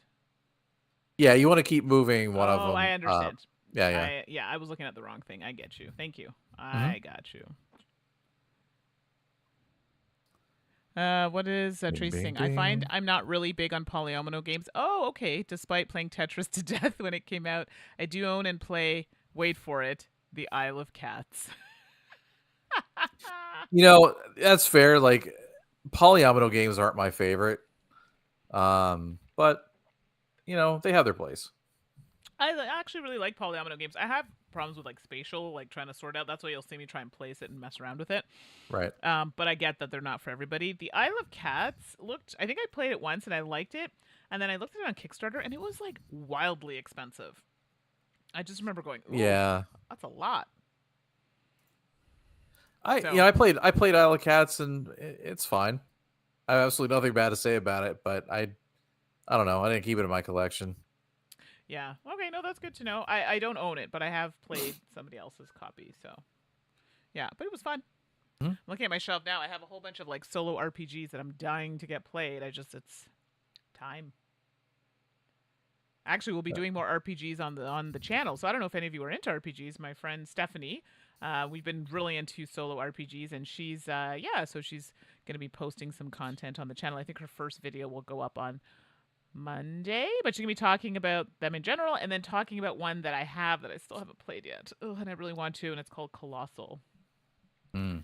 Yeah, you want to keep moving one of Oh, I them up. understand. Yeah, yeah. I was looking at the wrong thing. I get you. Thank you. Hmm. I got you. What is Bing, Tracy bing, saying? I find bing. I'm not really big on polyomino games. Oh, okay. Despite playing Tetris to death when it came out, I do own and play. Wait for it. The Isle of Cats. You know, that's fair. Like polyomino games aren't my favorite. But you know, they have their place. Actually really like polyomino games. I have problems with like spatial, like trying to sort out. That's why you'll see me try and place it and mess around with it. Right. But I get that they're not for everybody. The Isle of Cats looked. I think I played it once and I liked it, and then I looked at it on Kickstarter and it was like wildly expensive. I just remember going, "Ooh, Yeah. that's a lot." You know, So I played Isle of Cats and it's fine. I have absolutely nothing bad to say about it, but I don't know. I didn't keep it in my collection. yeah, okay, no, that's good to know. I don't own it, but I have played somebody else's copy. So yeah, but it was fun. Mhm. Looking at my shelf now, I have a whole bunch of like solo RPGs that I'm dying to get played. It's time. Actually, we'll be doing more RPGs on the channel. So I don't know if any of you are into RPGs. My friend Stephanie, we've been really into solo RPGs, and she's yeah, so she's gonna be posting some content on the channel. I think her first video will go up on Monday, but she's gonna be talking about them in general, and then talking about one that I have that I still haven't played yet. Oh, and I really want to, and it's called Colossal. Mm.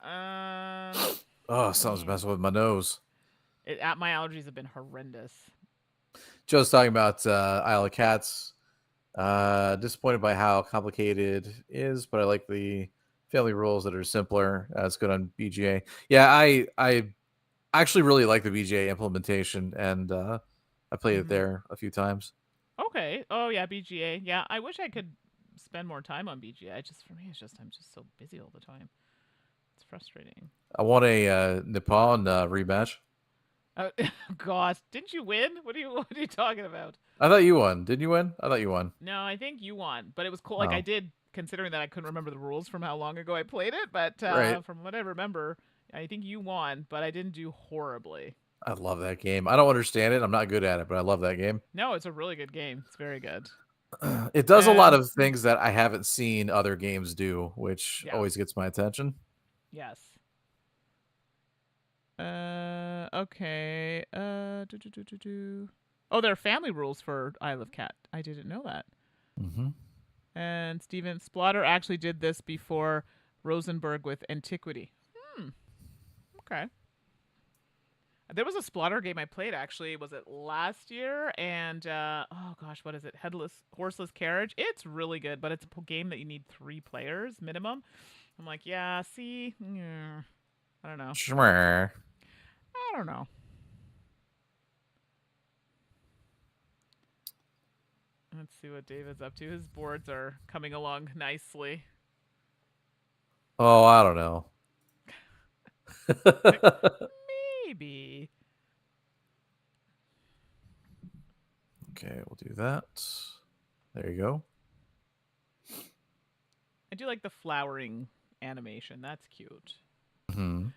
Um, Oh, something's man, messing with my nose. my allergies have been horrendous. Joe's talking about Isle of Cats. Disappointed by how complicated it is, but I like the family rules that are simpler. It's good on BGA. Yeah, I actually really like the BGA implementation, and I played it Mm-hmm. there a few times. Okay. Oh yeah, BGA. Yeah, I wish I could spend more time on BGA. Just for me, it's just I'm just so busy all the time. It's frustrating. I want a Nippon rematch. Oh gosh, didn't you win? What are you talking about? I thought you won. Didn't you win? I thought you won. No, I think you won, but it was cool. Like I Oh, did, considering that I couldn't remember the rules from how long ago I played it, but right. from what I remember, I think you won, but I didn't do horribly. I love that game. I don't understand it. I'm not good at it, but I love that game. No, it's a really good game. It's very good. It does a lot Um, of things that I haven't seen other games do, which yeah. always gets my attention. Yes. Okay. Oh, there are family rules for Isle of Cat. I didn't know that. Mm-hmm. And Steven Splotter actually did this before Rosenberg with Antiquity. Hmm. Okay. There was a Splotter game I played actually. Was it last year? And oh gosh, what is it? Horseless Carriage. It's really good, but it's a game that you need 3 players minimum. I'm like, yeah. See, I don't know. Sure. I don't know. Let's see what David's up to. His boards are coming along nicely. Oh, I don't know. Maybe. Okay, we'll do that. There you go. I do like the flowering animation. That's cute. Hmm.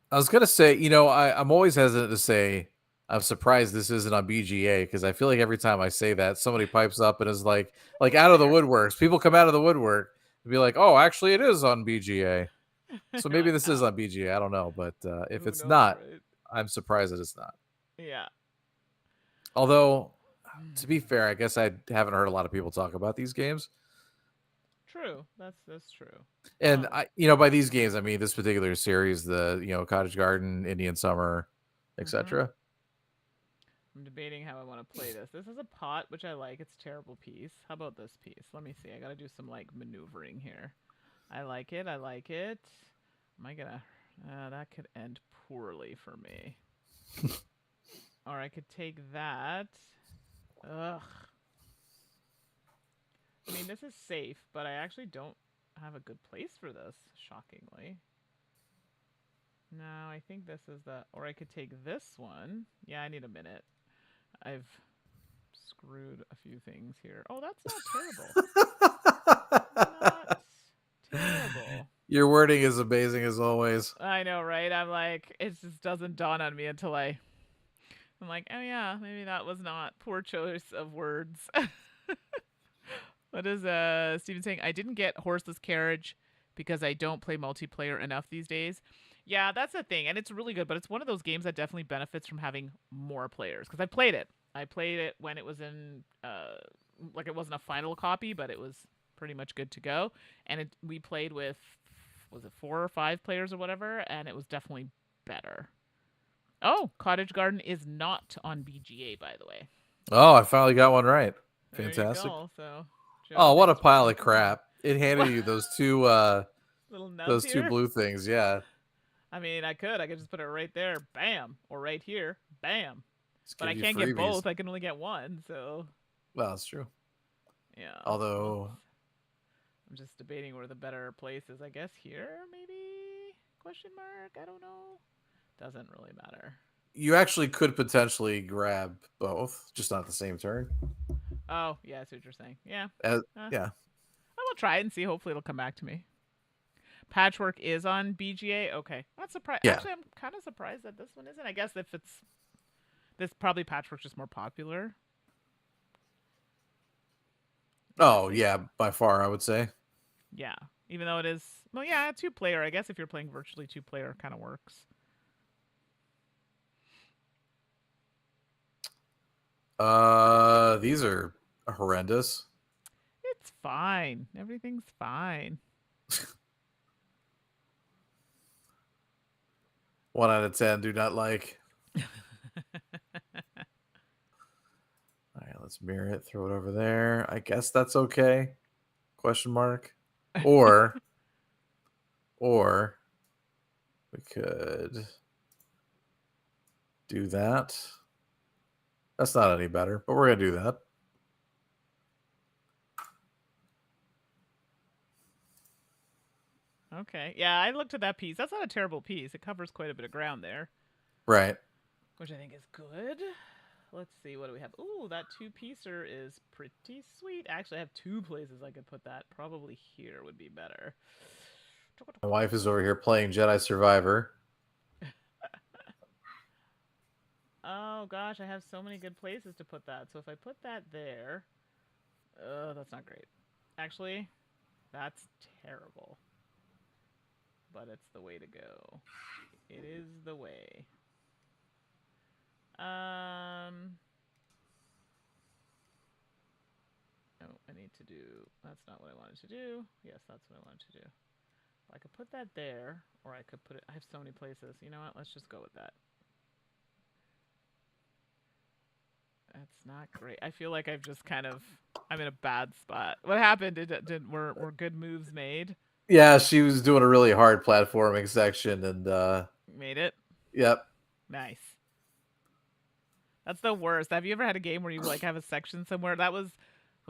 I was gonna say, I'm always hesitant to say I'm surprised this isn't on BGA because I feel like every time I say that, somebody pipes up and is like out of the woodworks. People come out of the woodwork and be like, "Oh, actually, it is on BGA." So You're maybe like, this is oh, on BGA. I don't know, but if who it's knows, not, right? I'm surprised that it's not. Yeah. Although, to be fair, I guess I haven't heard a lot of people talk about these games. True. That's true. And by these games, I mean this particular series, the Cottage Garden, Indian Summer, Mm-hmm. etc. I'm debating how I want to play this. This is a pot, which I like. It's a terrible piece. How about this piece? Let me see. I got to do some like maneuvering here. I like it. I like it. Am I gonna? That could end poorly for me. Or I could take that. Ugh. I mean, this is safe, but I actually don't have a good place for this, shockingly. No, I think this is the... Or I could take this one. Yeah, I need a minute. I've screwed a few things here. Oh, that's not terrible. Not terrible. Your wording is amazing as always. I know, right? I'm like, it just doesn't dawn on me until I'm like, oh yeah, maybe that was not poor choice of words. What is Steven saying? I didn't get Horseless Carriage because I don't play multiplayer enough these days. Yeah, that's the thing, and it's really good, but it's one of those games that definitely benefits from having more players. Because I played it. I played it when it was in like it wasn't a final copy, but it was pretty much good to go. And we played with, was it 4 or 5 players or whatever, and it was definitely better. Oh, Cottage Garden is not on BGA, by the way. Oh, I finally got one right. There you Fantastic. go. So, Joe, Oh, what a thanks for pile of pointing that out. crap. It handed you those two Little nubs those two here. blue things, yeah. I mean, I could just put it right there, bam, or right here, bam. Just But give I you can't get freebies. both. I can only get one. So, Well, that's true. yeah. Although I'm just debating where the better place is. I guess here, maybe? Question mark. I don't know. Doesn't really matter. you actually could potentially grab both, just not the same turn. Oh, yeah, I see what you're saying. Yeah. Yeah. I will try it and see. Hopefully, it'll come back to me. Patchwork is on BGA. Okay, not surprised. Yeah. Actually, I'm kind of surprised that this one isn't. I guess if it's this, probably Patchwork's just more popular. Oh, yeah, by far, I would say. Yeah, even though it is, well, yeah, 2-player. I guess if you're playing virtually 2-player, kind of works. These are horrendous. It's fine. Everything's fine. 1 out of 10 do not like. All right, let's mirror it, throw it over there. I guess that's okay. Question mark. Or we could do that. That's not any better, but we're going to do that. Okay. Yeah, I looked at that piece. That's not a terrible piece. It covers quite a bit of ground there, Right. which I think is good. Let's see. What do we have? Ooh, that 2-piecer is pretty sweet. Actually, I have 2 places I could put that. Probably here would be better. My wife is over here playing Jedi Survivor. Oh gosh, I have so many good places to put that. So if I put that there, that's not great. Actually, that's terrible. But it's the way to go. It is the way. Oh, I need to do. That's not what I wanted to do. Yes, that's what I wanted to do. I could put that there, or I could put it. I have so many places. You know what? Let's just go with that. That's not great. I feel like I've just kind of. I'm in a bad spot. What happened? Were good moves made? Yeah, she was doing a really hard platforming section, and Made it. yep. Nice. That's the worst. Have you ever had a game where you like have a section somewhere? That was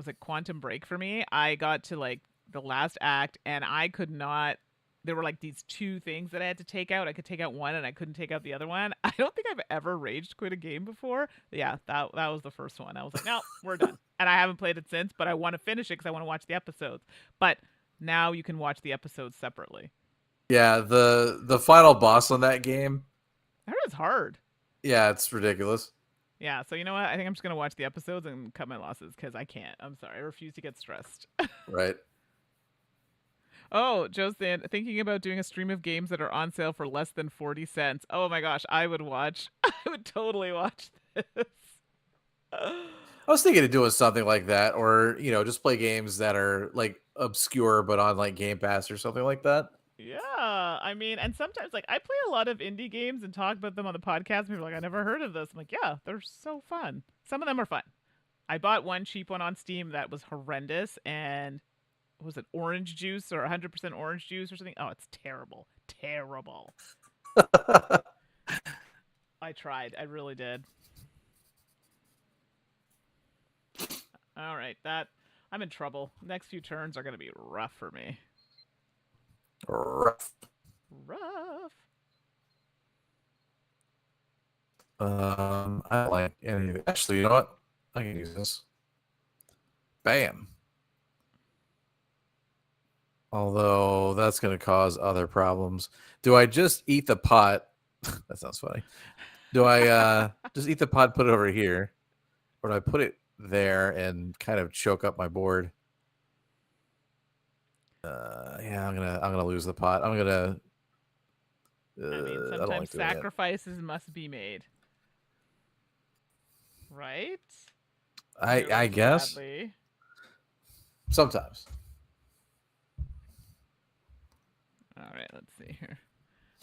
it Quantum Break for me. I got to like the last act and I could not. There were like these two things that I had to take out. I could take out one and I couldn't take out the other one. I don't think I've ever rage quit a game before. Yeah, that was the first one. I was like, no, we're done. And I haven't played it since, but I want to finish it because I want to watch the episodes. But now you can watch the episodes separately. Yeah, the final boss on that game. That is hard. Yeah, it's ridiculous. Yeah, so you know what? I think I'm just gonna watch the episodes and cut my losses because I can't. I'm sorry, I refuse to get stressed. Right. Oh, Joe's thinking about doing a stream of games that are on sale for less than 40 cents. Oh my gosh, I would watch. I would totally watch this. I was thinking of doing something like that, or just play games that are like obscure but on like Game Pass or something like that. Yeah, I mean, and sometimes like I play a lot of indie games and talk about them on the podcast. And people are like, I never heard of this. I'm like, yeah, they're so fun. Some of them are fun. I bought one cheap one on Steam that was horrendous, and was it orange juice or 100% orange juice or something? Oh, it's terrible, terrible. I tried. I really did. All right, I'm in trouble. Next few turns are gonna be rough for me. Rough. Rough. I don't like any. Actually, you know what? I can use this. Bam. Although that's going to cause other problems. Do I just eat the pot? That sounds funny. Do I just eat the pot, put it over here, or do I put it there and kind of choke up my board? Yeah, I'm gonna lose the pot. I'm gonna. I mean, sometimes sacrifices must be made, right? I guess. Sadly. Sometimes. All right, let's see here.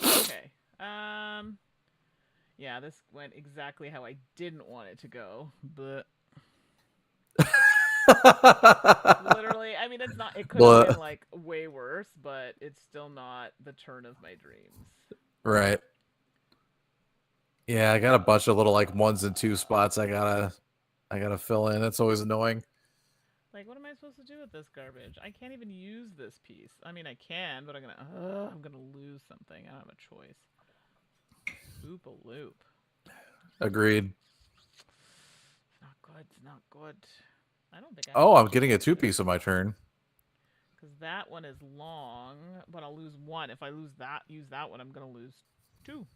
Okay. Yeah, this went exactly how I didn't want it to go, but literally, I mean, it's not. It could have been like way worse, but it's still not the turn of my dreams. Right. Yeah, I got a bunch of little like 1s and 2 spots I gotta fill in. It's always annoying. Like, what am I supposed to do with this garbage? I can't even use this piece. I mean, I can, but I'm gonna lose something. I don't have a choice. Oop a loop. Agreed. It's not good. It's not good. I don't think. I'm getting a 2-piece on my turn. Because that one is long, but I'll lose 1. If I use that one, I'm gonna lose 2.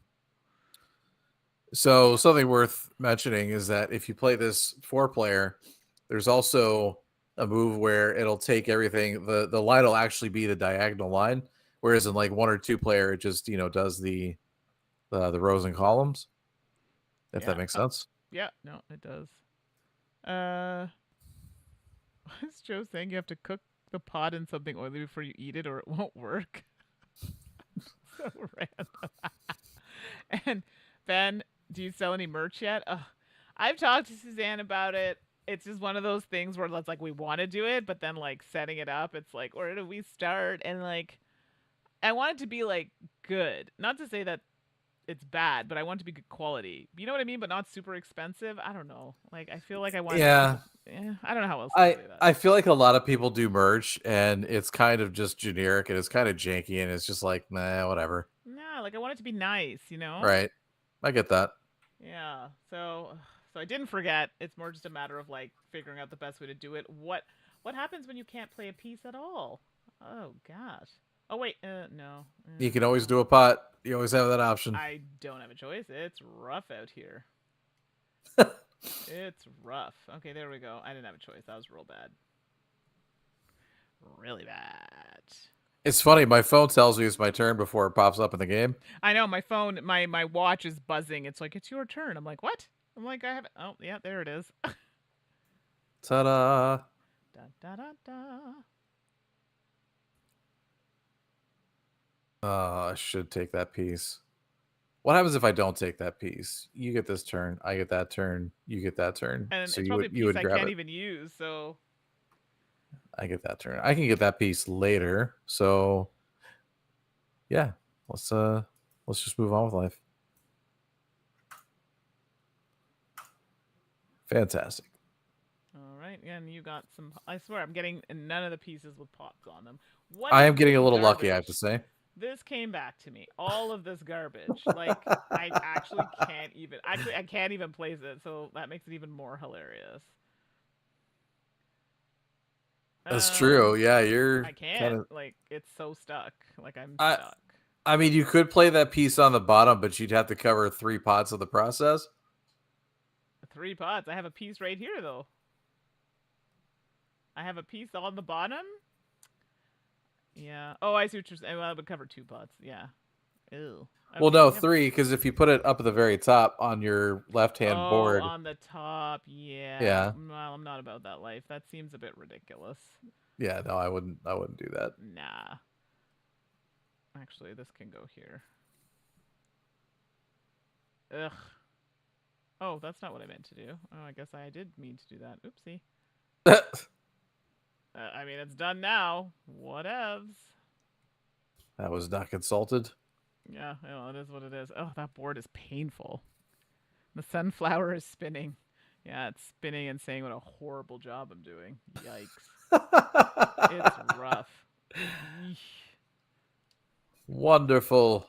So something worth mentioning is that if you play this 4-player, there's also a move where it'll take everything. The line will actually be the diagonal line, whereas in like 1 or 2-player, it just does the rows and columns. If that makes sense. Yeah, no, it does. What is Joe saying? You have to cook the pot in something oily before you eat it, or it won't work. So random. And Ben, do you sell any merch yet? I've talked to Suzanne about it. It's just one of those things where it's like we want to do it, but then like setting it up, it's like, where do we start? And like, I want it to be like good. Not to say that it's bad, but I want it to be good quality. You know what I mean? But not super expensive. I don't know. Like, I feel like I want. Yeah. I don't know how else to say that. I feel like a lot of people do merch, and it's kind of just generic, and it's kind of janky, and it's just like, nah, whatever. No, like I want it to be nice, you know? Right. I get that. Yeah. So I didn't forget. It's more just a matter of like figuring out the best way to do it. What happens when you can't play a piece at all? Oh gosh. Oh wait, no. You can always do a pot. You always have that option. I don't have a choice. It's rough out here. It's rough. Okay, there we go. I didn't have a choice. That was real bad. Really bad. It's funny. My phone tells me it's my turn before it pops up in the game. I know my phone, my watch is buzzing. It's like it's your turn. I'm like, what? I'm like, I have. Oh yeah, there it is. Ta-da! Da da da da. I should take that piece. What happens if I don't take that piece? You get this turn. I get that turn. You get that turn. And So it's you probably a would you piece would I grab can't it. even use. So I get that turn. I can get that piece later. So yeah, let's just move on with life. Fantastic. all right, and you got some. I swear, I'm getting none of the pieces with pots on them. What I is am getting this a little garbage? lucky, I have to say. This came back to me. All of this garbage. Like I actually can't even. Actually, I can't even place it. So that makes it even more hilarious. That's true. Yeah, you're I can't. kind of. Like it's so stuck. Like I'm I stuck. I mean, you could play that piece on the bottom, but you'd have to cover 3 pots of the process. 3 pots. I have a piece right here though. I have a piece on the bottom. Yeah. Oh, I see what you're saying. Well, I would cover 2 pots. Yeah. Ew. Well, Okay. no, Yep. 3, because if you put it up at the very top on your left-hand Oh, board, on the top. Yeah. yeah, Well, I'm not about that life. That seems a bit ridiculous. yeah, no, I wouldn't do that. Nah. Actually, this can go here. Ugh. Oh, that's not what I meant to do. Oh, I guess I did mean to do that. Oopsie. I mean, it's done now. Whatevs. That was not consulted. Yeah, well, it is what it is. Oh, that board is painful. The sunflower is spinning. Yeah, it's spinning and saying what a horrible job I'm doing. Yikes. It's rough. Yeesh. Wonderful.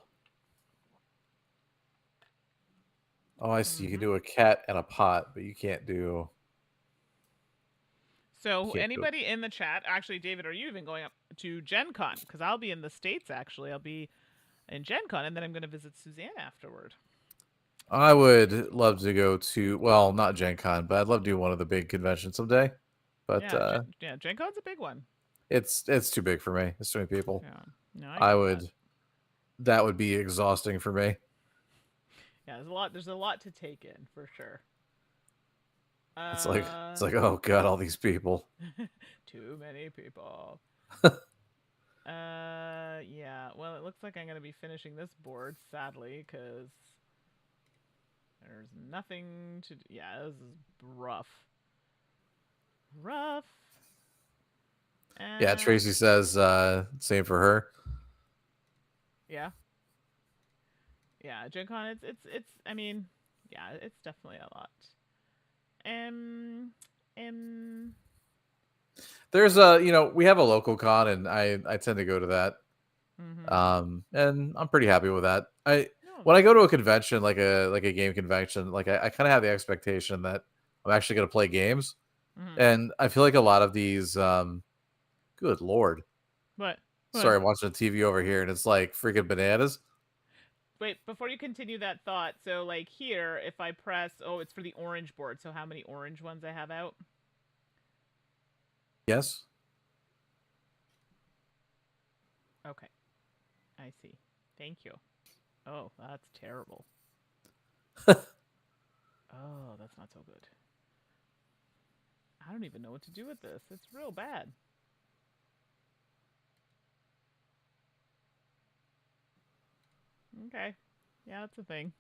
Oh, I see. You can Mhm. do a cat and a pot, but you can't do. So, You can't do it. anybody in the chat, actually, David, are you even going up to Gen Con? Because I'll be in the States, actually. I'll be in Gen Con, and then I'm going to visit Suzanne afterward. I would love to go to, well, not Gen Con, but I'd love to do one of the big conventions someday. But Yeah, Gen Con's a big one. it's too big for me. It's too many people. Yeah, no, I get would. That would be exhausting for me. Yeah, there's a lot. There's a lot to take in for sure. It's like oh god, all these people. Too many people. Yeah. Well, it looks like I'm gonna be finishing this board, sadly, because there's nothing to. Yeah, this is rough. Rough. Yeah, Tracy says same for her. Yeah. Yeah, Gen Con. It's. I mean, yeah, it's definitely a lot. Um. There's we have a local con, and I tend to go to that. And I'm pretty happy with that. When I go to a convention, like a game convention, like I kind of have the expectation that I'm actually going to play games, and I feel like a lot of these, good lord, What? Sorry, I'm watching the TV over here, and it's like freaking bananas. Wait, before you continue that thought, so like here, if I press, oh, it's for the orange board. So how many orange ones I have out? Yes. Okay. I see. Thank you. Oh, that's terrible. Oh, that's not so good. I don't even know what to do with this. It's real bad. Okay. Yeah, that's a thing.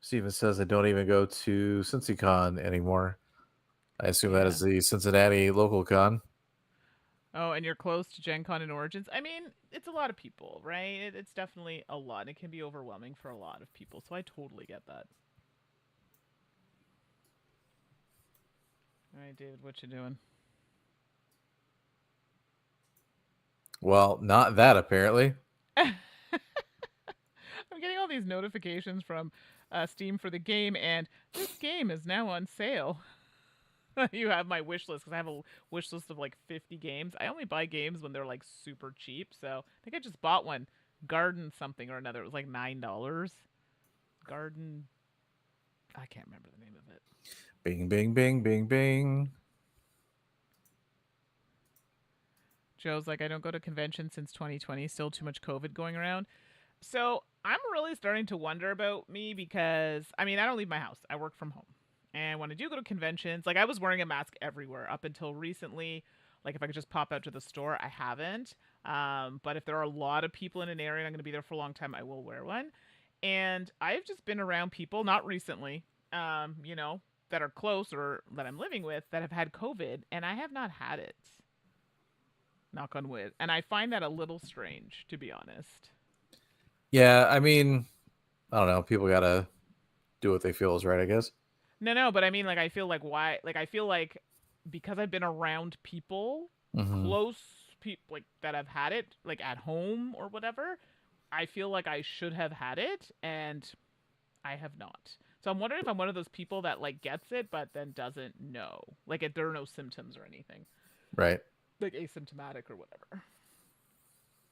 Steven says I don't even go to CincyCon anymore. I assume that is the Cincinnati local con. Oh, and you're close to Gen Con and Origins. I mean, it's a lot of people, right? It's definitely a lot. It can be overwhelming for a lot of people, so I totally get that. All right, David, what you doing? Well, not that apparently. I'm getting all these notifications from Steam for the game, and this game is now on sale. You have my wish list because I have a wish list of like 50 games. I only buy games when they're like super cheap. So I think I just bought one, Garden something or another. It was like $9. Garden, I can't remember the name of it. Bing, bing, bing, bing, bing. Joe's like, I don't go to conventions since 2020. Still too much COVID going around. So I'm really starting to wonder about me because, I mean, I don't leave my house. I work from home. And when I do go to conventions, like I was wearing a mask everywhere up until recently. Like if I could just pop out to the store, I haven't. But if there are a lot of people in an area and I'm going to be there for a long time, I will wear one. And I've just been around people, not recently, you know, that are close or that I'm living with that have had COVID, and I have not had it. Knock on wood. And I find that a little strange, to be honest. Yeah, I mean, I don't know. People gotta do what they feel is right, I guess. No, but I mean, like, I feel like why, like, I feel like because I've been around people, Mm-hmm. close people, like, that have had it, like, at home or whatever, I feel like I should have had it, and I have not. So I'm wondering if I'm one of those people that, like, gets it, but then doesn't know. Like, if there are no symptoms or anything. Right. Like, asymptomatic or whatever.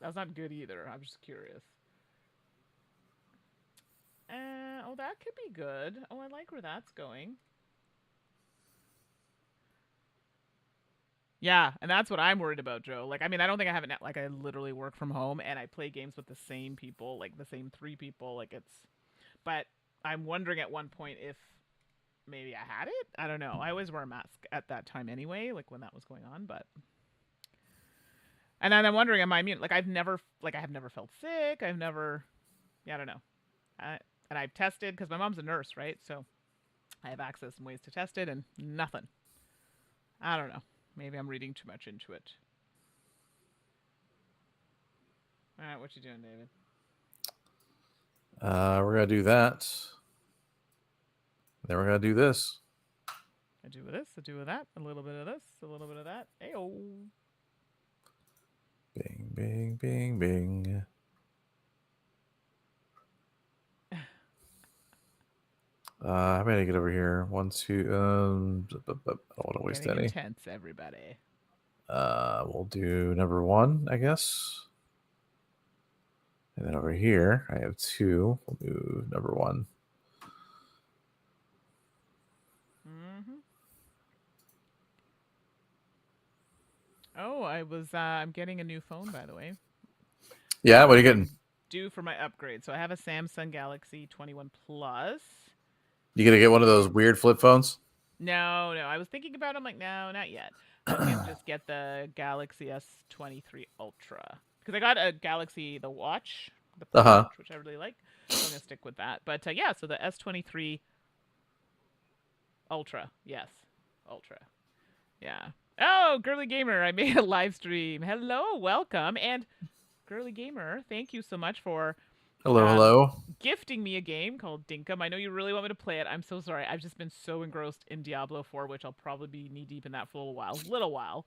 That's not good either. I'm just curious. Oh, that could be good. Oh, I like where that's going. Yeah, and that's what I'm worried about, Joe. Like, I mean, I don't think I have it now. Like, I literally work from home and I play games with the same people, like the same three people. Like, it's. But I'm wondering at one point if maybe I had it. I don't know. I always wear a mask at that time anyway, like when that was going on. But. And then I'm wondering, am I immune? Like, I have never felt sick. I've never. Yeah, I don't know. And I've tested because my mom's a nurse, right? So I have access and ways to test it, and nothing. I don't know. Maybe I'm reading too much into it. All right, what you doing, David? We're gonna do that. Then we're gonna do this. I do with this, I do with that, a little bit of this, a little bit of that. Ayo. Bing, bing, bing, bing. How many I get over here? 1, 2. I don't want to waste Getting any. intense, everybody. We'll do number 1, I guess. And then over here, I have 2. We'll do number 1. Mm-hmm. Oh, I'm getting a new phone, by the way. Yeah, what are you getting? Due for my upgrade. So I have a Samsung Galaxy 21 Plus. You gonna get one of those weird flip phones? No. I was thinking about it. I'm like, no, not yet. I think I'll just get the Galaxy S23 Ultra. Because I got a Galaxy, the watch, the Play Watch, which I really like. So I'm going to stick with that. But yeah, so the S23 Ultra. Yes. Ultra. Yeah. Oh, Girly Gamer, I made a live stream. Hello, welcome. And Girly Gamer, thank you so much for Hello. gifting me a game called Dinkum. I know you really want me to play it. I'm so sorry. I've just been so engrossed in Diablo 4, which I'll probably be knee deep in that for a little while.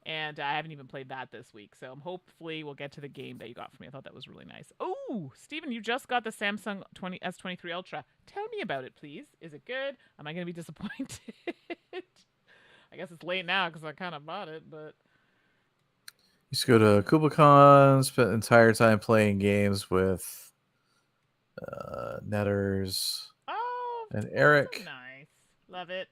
And I haven't even played that this week. So hopefully we'll get to the game that you got for me. I thought that was really nice. Oh, Steven, you just got the Samsung S23 Ultra. Tell me about it, please. Is it good? Am I going to be disappointed? I guess it's late now because I kind of bought it, but... You just go to KublaCon, spent the entire time playing games with Netters and Eric. So nice. Love it.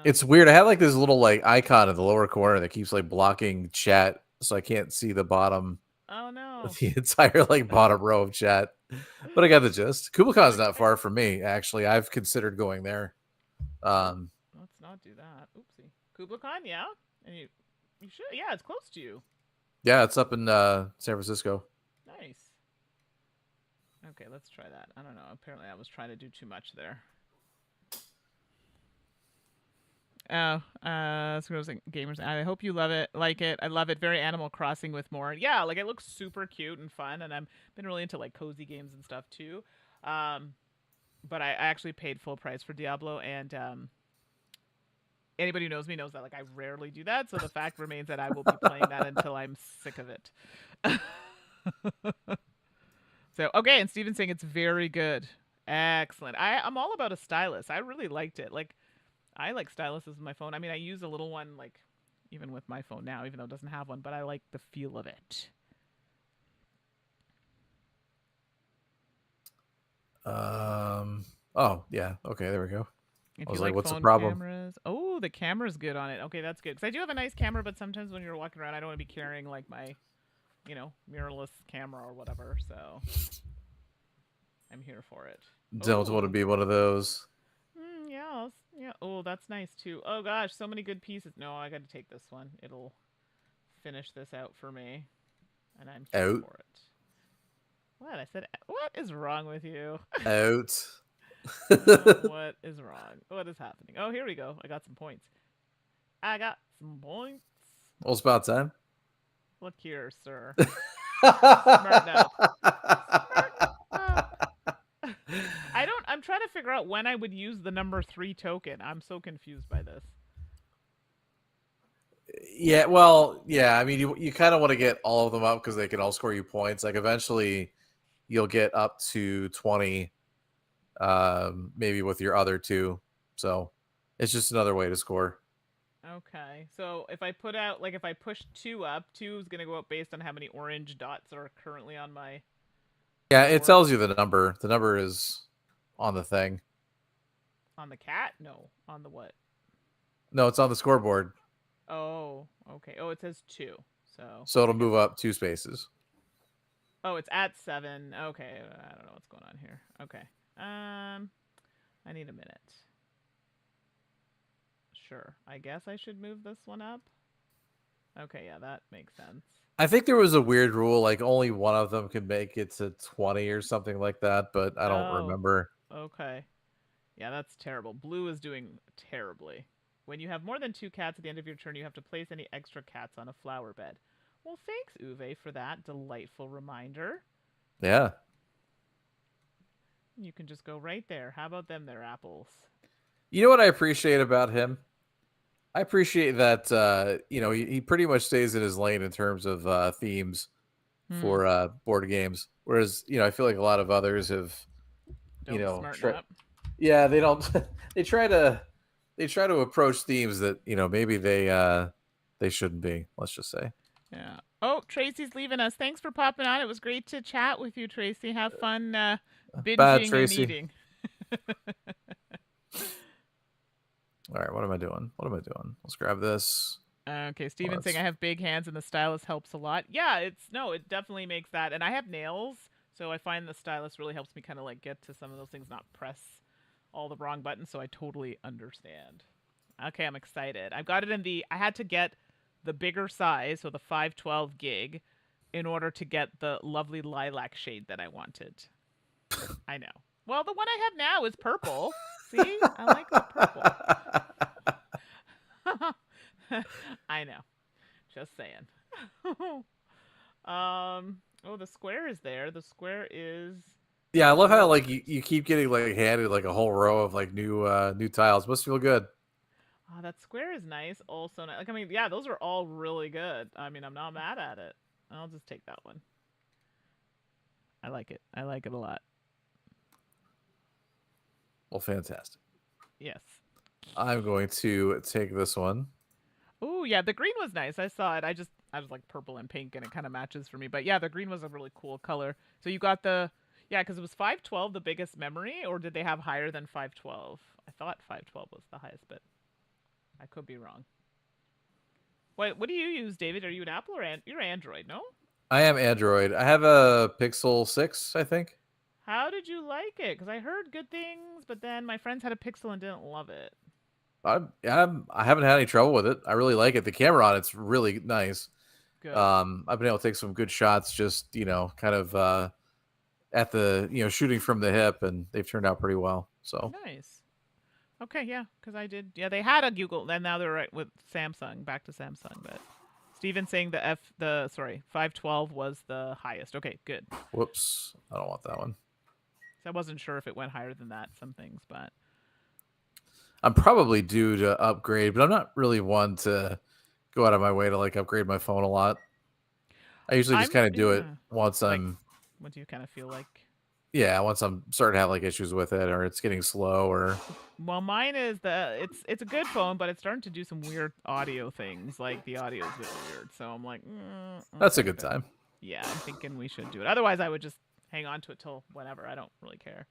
It's weird. I have like this little like icon in the lower corner that keeps like blocking chat, so I can't see the bottom. Oh no. The entire like bottom row of chat. But I got the gist. KublaCon's not far from me, actually. I've considered going there. Let's not do that. Oopsie. KublaCon, yeah? And you should, yeah, it's close to you. Yeah, it's up in San Francisco. Nice. Okay, let's try that. I don't know. Apparently I was trying to do too much there. Oh, gamers. I hope you love it, like it. I love it. Very Animal Crossing with more. Yeah, like it looks super cute and fun, and I've been really into like cozy games and stuff too. But I actually paid full price for Diablo, and anybody who knows me knows that like I rarely do that. So the fact remains that I will be playing that until I'm sick of it. So okay, and Steven's saying it's very good. Excellent. I'm all about a stylus. I really liked it. Like I like styluses with my phone. I mean, I use a little one like even with my phone now, even though it doesn't have one, but I like the feel of it. Oh yeah. Okay, there we go. If I you was like, like what's the phone problem? cameras, oh, the camera's good on it. Okay, that's good. Because I do have a nice camera, but sometimes when you're walking around, I don't want to be carrying like my, mirrorless camera or whatever. So I'm here for it. Don't want to Oh, be one of those. yeah, yeah. Oh, that's nice too. Oh gosh, so many good pieces. No, I got to take this one. It'll finish this out for me, and I'm here Out. for it. What I said? What is wrong with you? Out. What is wrong? What is happening? Oh, here we go. I got some points. I got some points. Well, it's about time. Look here, sir. Smarten up. Smarten up. I'm trying to figure out when I would use the number 3 token. I'm so confused by this. Yeah, well, yeah. I mean, you kind of want to get all of them up because they can all score you points. Like eventually, you'll get up to 20, maybe with your other two. So it's just another way to score. Okay, so if I put out, like, if I push 2 up, 2 is going to go up based on how many orange dots are currently on my Yeah, it board. tells you the number. The number is on the thing. On the cat? No. On the what? No, it's on the scoreboard. Oh, okay. Oh, it says 2. So it'll move up 2 spaces. Oh, it's at 7. Okay, I don't know what's going on here. Okay. I need a minute. Sure. I guess I should move this one up. Okay, yeah, that makes sense. I think there was a weird rule, like only one of them could make it to 20 or something like that, but I don't remember. Okay. Yeah, that's terrible. Blue is doing terribly. When you have more than 2 cats at the end of your turn, you have to place any extra cats on a flower bed. Well, thanks, Uwe, for that delightful reminder. Yeah. You can just go right there. How about them, their apples? You know what I appreciate about him? I appreciate that, he pretty much stays in his lane in terms of themes for board games. Whereas, I feel like a lot of others have, Don't smarten up. Yeah, they don't. they try to approach themes that maybe they shouldn't be. Let's just say. Yeah. Oh, Tracy's leaving us. Thanks for popping on. It was great to chat with you, Tracy. Have fun binging Bye, Tracy. and eating. All right, what am I doing? Let's grab this. Okay, Steven's saying I have big hands and the stylus helps a lot. Yeah, it definitely makes that. And I have nails, so I find the stylus really helps me kind of like get to some of those things, not press all the wrong buttons, so I totally understand. Okay, I'm excited. I've got it in I had to get the bigger size, so the 512 gig, in order to get the lovely lilac shade that I wanted. I know. Well, the one I have now is purple. See? I like the purple. I know. Just saying. Oh, the square is there. The square is... Yeah, I love how like you keep getting like handed like a whole row of like new tiles. Must feel good. Oh, that square is nice. Also, like, I mean, yeah, those are all really good. I mean, I'm not mad at it. I'll just take that one. I like it. I like it a lot. Well, fantastic. Yes. I'm going to take this one. Oh, yeah, the green was nice. I saw it. I was like purple and pink, and it kind of matches for me. But yeah, the green was a really cool color. So you got yeah, because it was 512 the biggest memory, or did they have higher than 512? I thought 512 was the highest, but I could be wrong. What do you use, David? Are you an Apple or you're Android? No. I am Android. I have a Pixel 6, I think. How did you like it? Because I heard good things, but then my friends had a Pixel and didn't love it. I haven't had any trouble with it. I really like it. The camera on it's really nice. Good. I've been able to take some good shots, just kind of at the shooting from the hip, and they've turned out pretty well. So nice. Okay, yeah, because I did. Yeah, they had a Google, and now they're right with Samsung. Back to Samsung, but Steven's saying the 512 was the highest. Okay, good. Whoops, I don't want that one. So I wasn't sure if it went higher than that. Some things, but I'm probably due to upgrade, but I'm not really one to go out of my way to like upgrade my phone a lot. I usually just kind of do it once once you kind of feel like. Yeah, once I'm starting to have like issues with it, or it's getting slow, or Well, mine is it's a good phone, but it's starting to do some weird audio things. Like the audio is a bit weird, so I'm like, that's a okay, good time. yeah, I'm thinking we should do it. Otherwise, I would just hang on to it till whenever. I don't really care.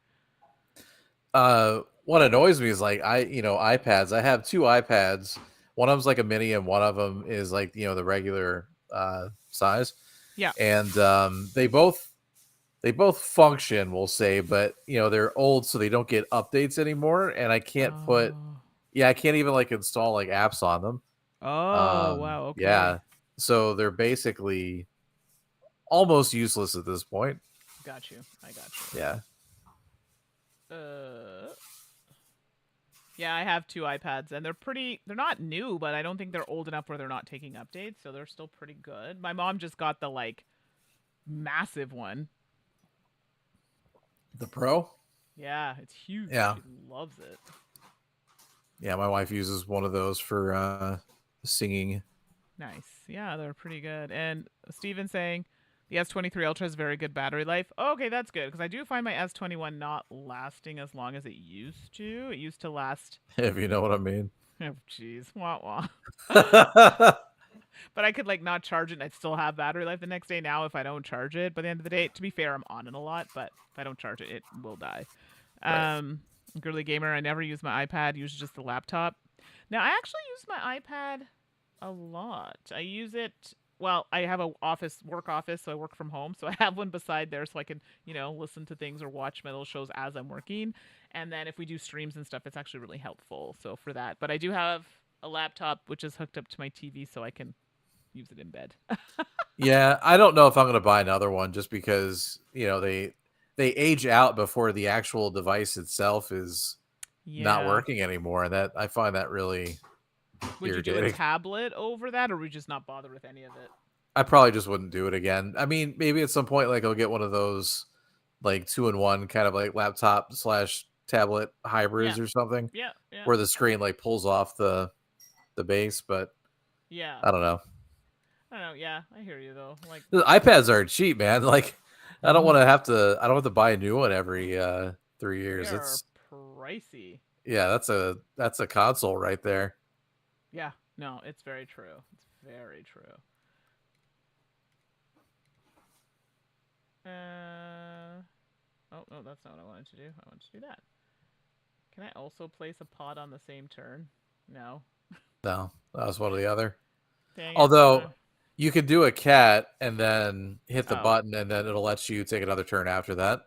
What annoys me is like iPads. I have two iPads. One of them's like a mini, and one of them is like the regular size. Yeah. And they both function, we'll say, but they're old, so they don't get updates anymore. And I can't Oh. I can't even like install like apps on them. Oh, wow. Okay. Yeah, so they're basically almost useless at this point. Got you. I got you. Yeah. Yeah, I have two iPads, and they're not new, but I don't think they're old enough where they're not taking updates, so they're still pretty good. My mom just got the like massive one. The Pro? Yeah, it's huge. Yeah. She loves it. Yeah, my wife uses one of those for singing. Nice. Yeah, they're pretty good. And Steven saying the S23 Ultra has very good battery life. Oh, okay, that's good because I do find my S21 not lasting as long as it used to. It used to last. If you know what I mean. Oh, jeez. Wah wah. But I could like not charge it and I'd still have battery life the next day now if I don't charge it. By the end of the day, to be fair, I'm on it a lot, but if I don't charge it, it will die. Right. Girly gamer, I never use my iPad, use just the laptop. Now I actually use my iPad a lot. I use it well, I have a work office, so I work from home. So I have one beside there so I can, listen to things or watch my little shows as I'm working. And then if we do streams and stuff, it's actually really helpful. So for that. But I do have a laptop which is hooked up to my TV so I can use it in bed. Yeah, I don't know if I'm going to buy another one just because, they age out before the actual device itself is not Yeah. working anymore. And that I find that really Would you do a irritating. tablet over that, or would you just not bother with any of it? I probably just wouldn't do it again. I mean, maybe at some point, like I'll get one of those like 2-in-1 kind of like laptop / tablet Yeah. hybrids or something Yeah. Yeah. where the screen like pulls off the base, but Yeah. I don't know. I don't know. Yeah, I hear you though. Like, The iPads are cheap, man. Like I don't Mhm. want to have to. I don't have to buy a new one every 3 they years. are It's pricey. that's a console right there. Yeah. No, it's very true. It's very true. Oh no, that's not what I wanted to do. I wanted to do that. Can I also place a pod on the same turn? No. No, that was one or the other. Dang it. Although you could do a cat and then hit the Oh. button, and then it'll let you take another turn after that.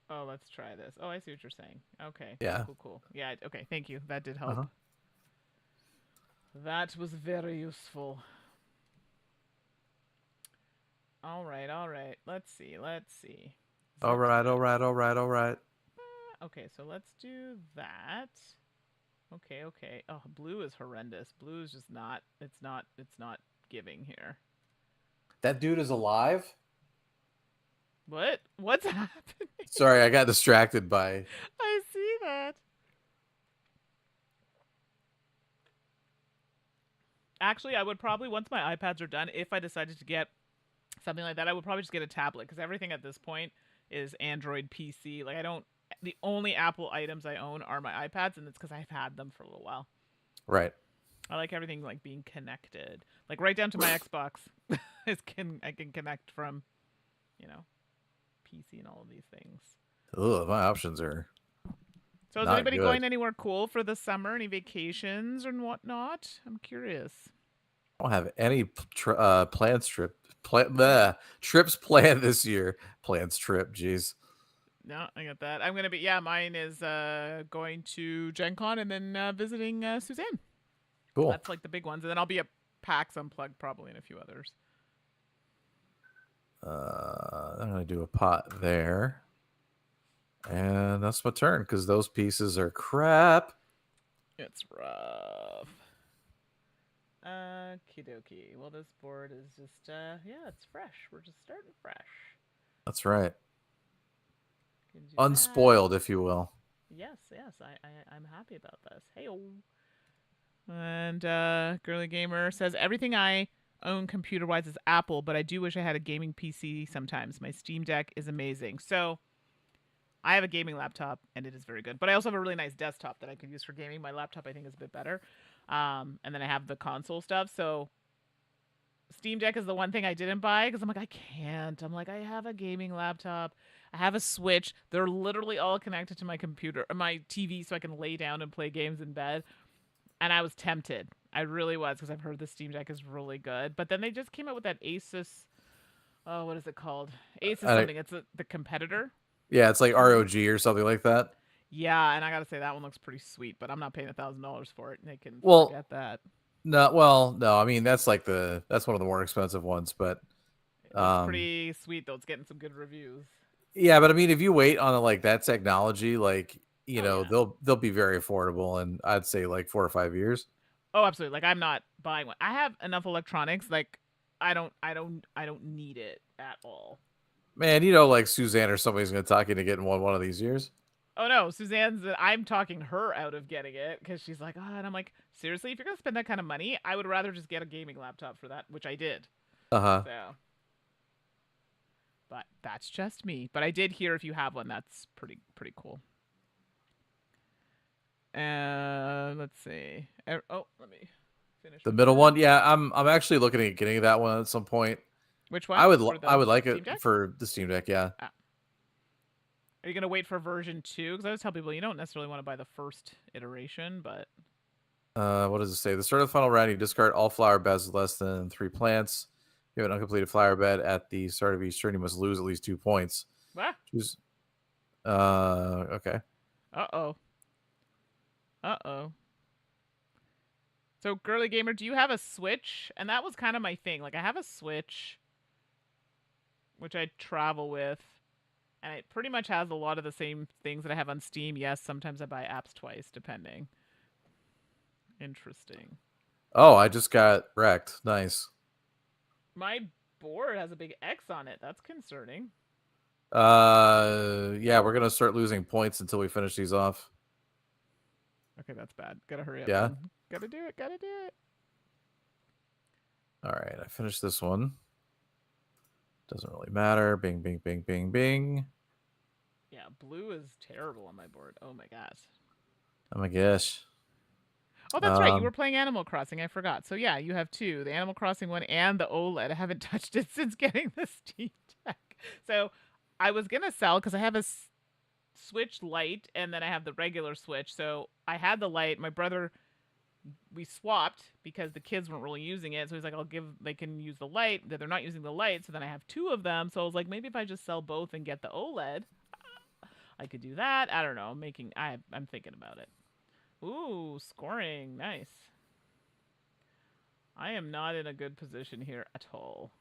Oh, let's try this. Oh, I see what you're saying. Okay. Yeah. Cool. Yeah. Okay. Thank you. That did help. Uh-huh. That was very useful. All right. Let's see. All right. Okay, so let's do that. Okay. Oh, blue is horrendous. Blue is just not. It's not giving here. That dude is alive? What? What's happening? Sorry, I got distracted by. I see that. Actually, I would probably, once my iPads are done, if I decided to get something like that, I would probably just get a tablet because everything at this point is Android PC. Like, the only Apple items I own are my iPads, and it's because I've had them for a little while. Right. I like everything like being connected, like right down to my Xbox. I can connect from, PC and all of these things. Ugh, my options are. So is Not anybody good. going anywhere cool for the summer? Any vacations and whatnot? I'm curious. I don't have any plans trips planned this year. Plans trip, jeez. No, I got that. I'm gonna be mine is going to Gen Con and then visiting Suzanne. Cool. That's like the big ones, and then I'll be at PAX Unplugged probably and a few others. I'm gonna do a pot there, and that's my turn because those pieces are crap. It's rough. Okie dokie. Well, this board is just it's fresh. We're just starting fresh. That's right. Unspoiled, Unspoiled, if you will. Yes. I'm happy about this. Hey. And Girly Gamer says everything I own computer-wise is Apple, but I do wish I had a gaming PC sometimes. My Steam Deck is amazing. So I have a gaming laptop, and it is very good. But I also have a really nice desktop that I could use for gaming. My laptop, I think, is a bit better. And then I have the console stuff. So Steam Deck is the one thing I didn't buy because I'm like, I can't. I'm like, I have a gaming laptop. I have a Switch. They're literally all connected to my computer, my TV, so I can lay down and play games in bed. And I was tempted. I really was because I've heard the Steam Deck is really good. But then they just came out with that Asus. Oh, what is it called? Asus I, something. It's the competitor. yeah, it's like ROG or something like that. Yeah, and I gotta say that one looks pretty sweet, but I'm not paying $1,000 for it. They can Well, forget that. no, well, no. I mean, that's like that's one of the more expensive ones, but It looks pretty sweet though. It's getting some good reviews. yeah, but I mean, if you wait on like that technology, like Yeah. they'll be very affordable, and I'd say like 4 or 5 years. Oh, absolutely. Like I'm not buying one. I have enough electronics. Like I don't need it at all. Man, like Suzanne or somebody's going to talk you into getting one of these years. Oh no, Suzanne's. I'm talking her out of getting it because she's like, oh, and I'm like, seriously, if you're gonna spend that kind of money, I would rather just get a gaming laptop for that, which I did. Uh-huh. So, but that's just me. But I did hear if you have one, that's pretty cool. Let's see. Oh, let me finish The with middle that. one, yeah, I'm actually looking at getting that one at some point. Which one? I would For I would like Steam it Deck? for the Steam Deck, yeah. Ah. Are you gonna wait for version 2? Because I always tell people you don't necessarily want to buy the first iteration, but What does it say? The start of the final round, you discard all flower beds with less than 3 plants. If you have an uncompleted flower bed at the start of each turn, you must lose at least 2 points. ah. Choose. Okay. Uh-oh. So, girly gamer, do you have a Switch? And that was kind of my thing. Like, I have a Switch, which I travel with, and it pretty much has a lot of the same things that I have on Steam. Yes, sometimes I buy apps twice, depending. Interesting. Oh, I just got wrecked. Nice. My board has a big X on it. That's concerning. Yeah, we're gonna start losing points until we finish these off. Okay, that's bad. Gotta hurry up. Yeah. Then. Gotta do it. Gotta do it. All right, I finished this one. Doesn't really matter. Bing, bing, bing, bing, bing. Yeah, blue is terrible on my board. Oh my gosh. Oh my gosh. Oh, that's right. You were playing Animal Crossing. I forgot. So yeah, you have two: the Animal Crossing one and the OLED. I haven't touched it since getting the Steam Deck. So I was gonna sell because I have a Switch Lite and then I have the regular Switch. So I had the Lite. My brother, we swapped because the kids weren't really using it. So he's like, they can use the Lite. That they're not using the Lite. So then I have two of them. So I was like, maybe if I just sell both and get the OLED, I could do that. I don't know. I'm thinking about it. Ooh, scoring. Nice. I am not in a good position here at all.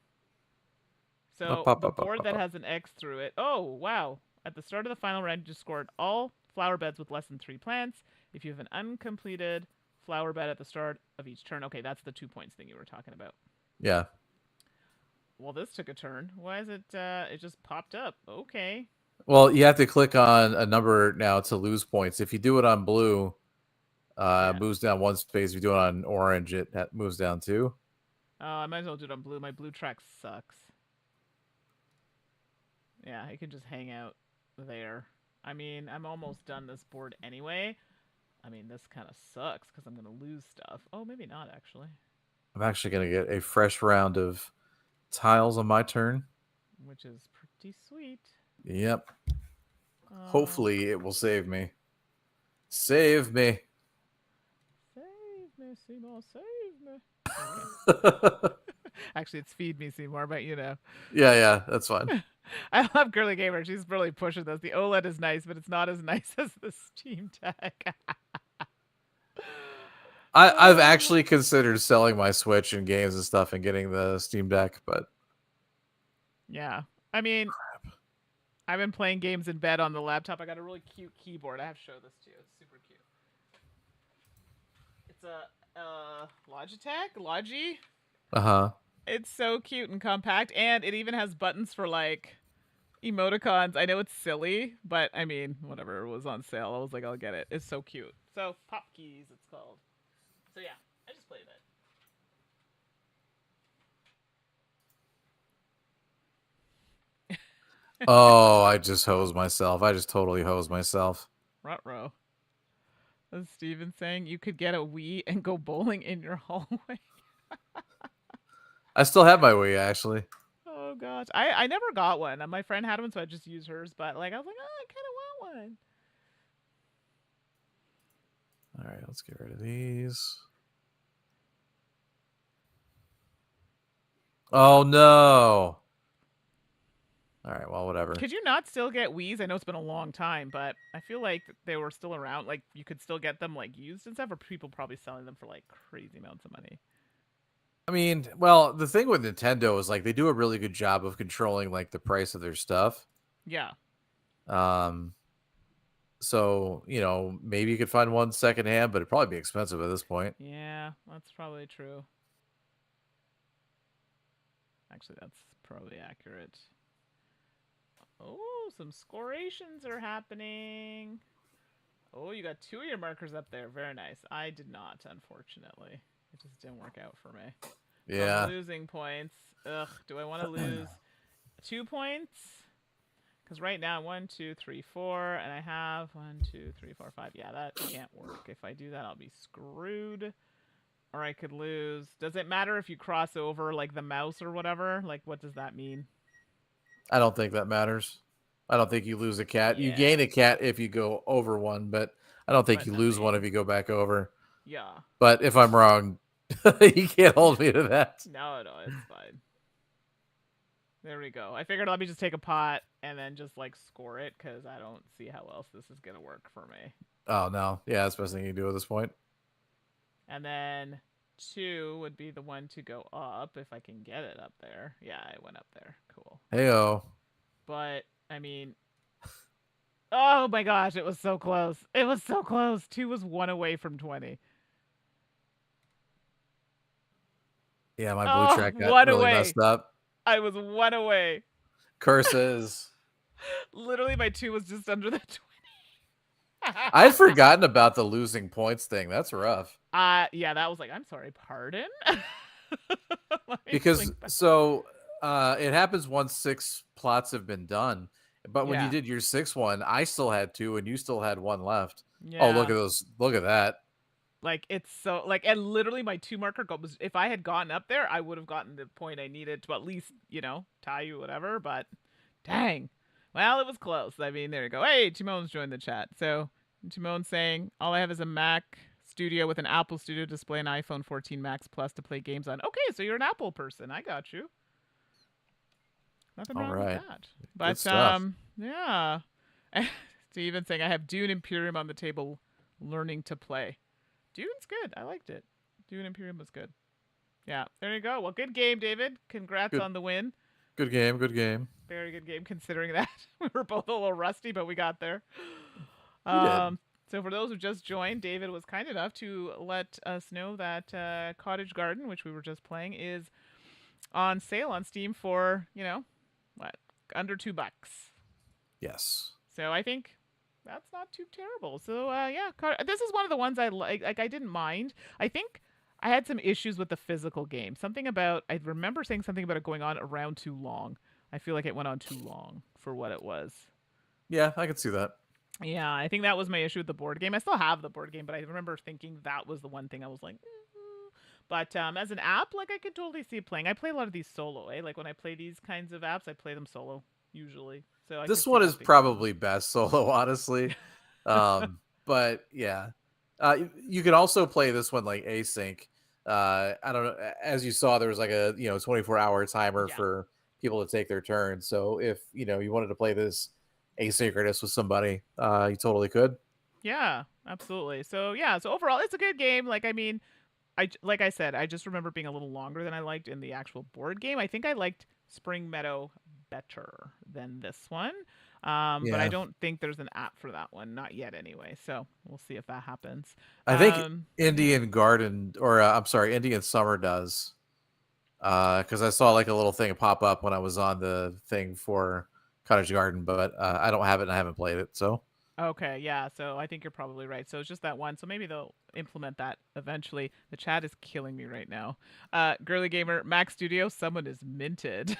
So the board that has an X through it. Oh, wow. At the start of the final round, you just scored all flower beds with less than 3 plants. If you have an uncompleted flower bed at the start of each turn. Okay, that's the 2 points thing you were talking about. Yeah. Well, this took a turn. Why is it, it just popped up. Okay. Well, you have to click on a number now to lose points. If you do it on blue, it moves down 1 space. If you do it on orange, it moves down 2. Oh, I might as well do it on blue. My blue track sucks. Yeah, I can just hang out there. I mean, I'm almost done this board anyway. I mean, this kind of sucks because I'm going to lose stuff. Oh, maybe not, actually. I'm actually going to get a fresh round of tiles on my turn. Which is pretty sweet. Yep. Hopefully it will save me. Save me. Save me, Seymour, save me. Okay. Actually, it's feed me, Seymour, but you know. Yeah, that's fine. I love Girly Gamer. She's really pushing this. The OLED is nice, but it's not as nice as the Steam Deck. I've actually considered selling my Switch and games and stuff and getting the Steam Deck, but yeah. I mean, I've been playing games in bed on the laptop. I got a really cute keyboard. I have to show this to you. It's super cute. It's a Logitech, Logi. Uh-huh. It's so cute and compact, and it even has buttons for like emoticons. I know it's silly, but I mean, whatever, it was on sale. I was like, I'll get it. It's so cute. So Pop Keys, it's called. So yeah, I just played it. Oh, I just hosed myself. I just totally hosed myself. Ruh-roh. As Steven saying, you could get a Wii and go bowling in your hallway. I still have my Wii actually. Oh gosh, I never got one. My friend had one, so I just used hers. But like, I was like, oh, I kind of want one. All right, let's get rid of these. Oh no. All right, well, whatever. Could you not still get Wii's? I know it's been a long time, but I feel like they were still around. Like you could still get them like used and stuff, or people probably selling them for like crazy amounts of money. I mean, well, the thing with Nintendo is like they do a really good job of controlling like the price of their stuff. Yeah. Um, so maybe you could find one secondhand, but it'd probably be expensive at this point. Yeah, that's probably true. Actually, that's probably accurate. Oh, some scorations are happening. Oh, you got 2 of your markers up there. Very nice. I did not, unfortunately. It just didn't work out for me. So Yeah. I'm losing points. Ugh, do I want to lose 2 points? Because right now, 1, 2, 3, 4, and I have 1, 2, 3, 4, 5. Yeah, that can't work. If I do that, I'll be screwed. Or I could lose. Does it matter if you cross over, like, the mouse or whatever? Like, what does that mean? I don't think that matters. I don't think you lose a cat. You Yeah. gain a cat if you go over one, but I don't think But you I lose one mean, if you go back over. yeah. But if I'm wrong, you can't hold me to that. No, it's fine. There we go. I figured let me just take a pot and then just like score it because I don't see how else this is gonna work for me. Oh no, yeah, that's the best thing you can do at this point. And then 2 would be the one to go up if I can get it up there. Yeah, I went up there. Cool. Heyo. But I mean, oh my gosh, it was so close. It was so close. 2 was 1 away from 20. Yeah, my blue track got 1 really away. messed up. I was 1 away. Curses. Literally, my 2 was just under the 20. I'd forgotten about the losing points thing. That's rough. Yeah, that was like, I'm sorry, pardon? Because it happens once 6 plots have been done. But when you did your 6th one, I still had 2 and you still had 1 left. Yeah. Oh, look at those. Look at that. Like, it's so, like, and literally my 2 marker goal was, if I had gotten up there, I would have gotten the point I needed to at least, tie you, whatever, but dang. Well, it was close. I mean, there you go. Hey, Timone's joined the chat. So, Timone's saying, all I have is a Mac Studio with an Apple Studio display and iPhone 14 Max Plus to play games on. Okay, so you're an Apple person. I got you. Nothing wrong with that. But, good stuff. yeah. Steven saying, I have Dune Imperium on the table learning to play. Dune's good. I liked it. Dune Imperium was good. Yeah, there you go. Well, good game, David. Congrats on the win. Good game. Good game. Very good game, considering that we were both a little rusty, but we got there. We did. So for those who just joined, David was kind enough to let us know that Cottage Garden, which we were just playing, is on sale on Steam for, under $2. Yes. So I think that's not too terrible. So yeah, this is one of the ones I like. Like, I didn't mind. I think I had some issues with the physical game. I remember saying something about it going on around too long. I feel like it went on too long for what it was. Yeah, I could see that. Yeah, I think that was my issue with the board game. I still have the board game, but I remember thinking that was the one thing I was like, But as an app, like, I could totally see it playing. I play a lot of these solo, Like, when I play these kinds of apps, I play them solo, usually. So this one is probably best solo, honestly. But yeah, you can also play this one like async. I don't know. As you saw, there was like a 24-hour timer for people to take their turn. So if you wanted to play this asynchronous with somebody, you totally could. Yeah, absolutely. So yeah, so overall, it's a good game. Like, I mean, like I said, I just remember being a little longer than I liked in the actual board game. I think I liked Spring Meadow better than this one. But I don't think there's an app for that one, not yet anyway. So we'll see if that happens. I think Indian Garden, or I'm sorry, Indian Summer does. Because I saw like a little thing pop up when I was on the thing for Cottage Garden, but I don't have it and I haven't played it. So okay, yeah. So I think you're probably right. So it's just that one. So maybe they'll implement that eventually. The chat is killing me right now. Girly Gamer, Mac Studio, someone is minted.